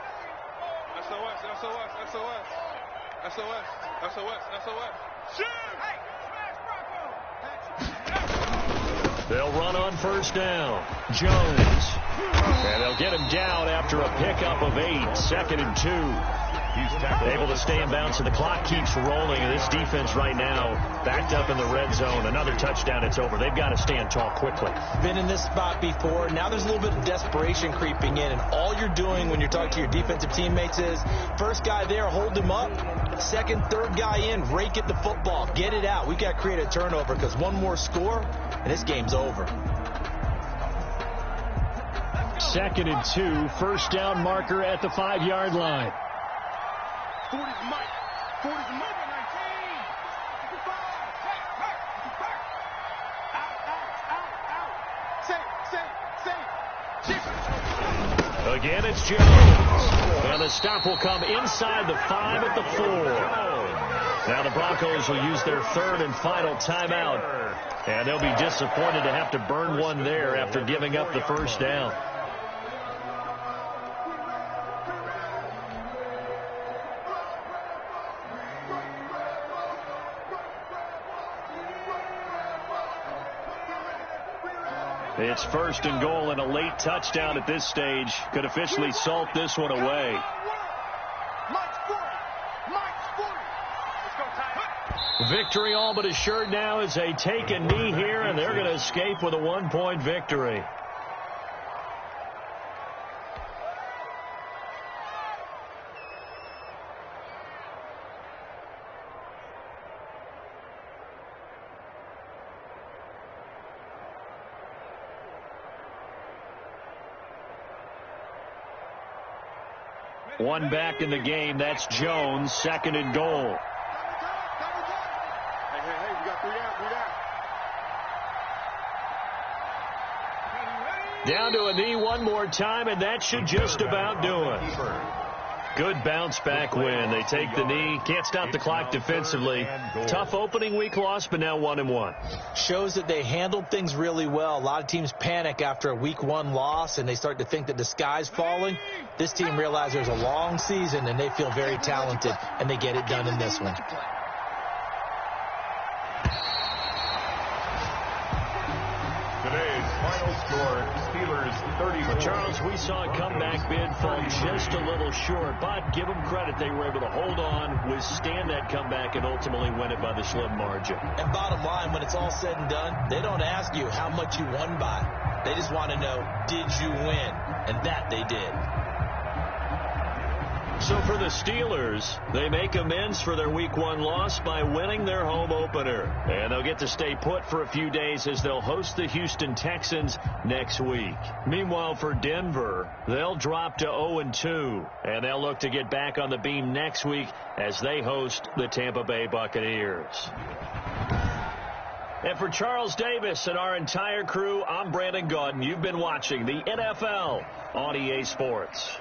SOS, SOS. SOS, SOS, SOS. Shoot! They'll run on first down. Jones. And they'll get him down after a pickup of 8. 2nd and 2. He's able to stay in bounds, and the clock keeps rolling. And this defense right now backed up in the red zone. Another touchdown, it's over. They've got to stand tall quickly. Been in this spot before. Now there's a little bit of desperation creeping in, and all you're doing when you're talking to your defensive teammates is first guy there, hold him up. Second, third guy in, rake at the football. Get it out. We've got to create a turnover because one more score, and this game's over. 2nd and 2, first down marker at the 5-yard line. 40's Mike. 40's Mike. 19. Again, it's Jones. And the stop will come inside the 5 at the 4. Now the Broncos will use their 3rd and final timeout. And they'll be disappointed to have to burn one there after giving up the first down. It's 1st and goal, and a late touchdown at this stage could officially salt this one away. Victory all but assured now as they take a knee here, and they're going to escape with a 1-point victory. One back in the game. That's Jones. 2nd and goal. Hey, we got 3 down. Down to a knee one more time, and that should just about do it. Good bounce back win. They take the knee. Can't stop the clock defensively. Tough opening week loss, but now 1-1. Shows that they handled things really well. A lot of teams panic after a week 1 loss, and they start to think that the sky's falling. This team realizes there's a long season, and they feel very talented, and they get it done in this one. Today's final score, Steelers 31. Well, Charles, we saw a comeback bid fall just a little short, but give them credit. They were able to hold on, withstand that comeback, and ultimately win it by the slim margin. And bottom line, when it's all said and done, they don't ask you how much you won by. They just want to know, did you win? And that they did. So for the Steelers, they make amends for their Week 1 loss by winning their home opener. And they'll get to stay put for a few days as they'll host the Houston Texans next week. Meanwhile, for Denver, they'll drop to 0-2. And they'll look to get back on the beam next week as they host the Tampa Bay Buccaneers. And for Charles Davis and our entire crew, I'm Brandon Gaudin. You've been watching the NFL on EA Sports.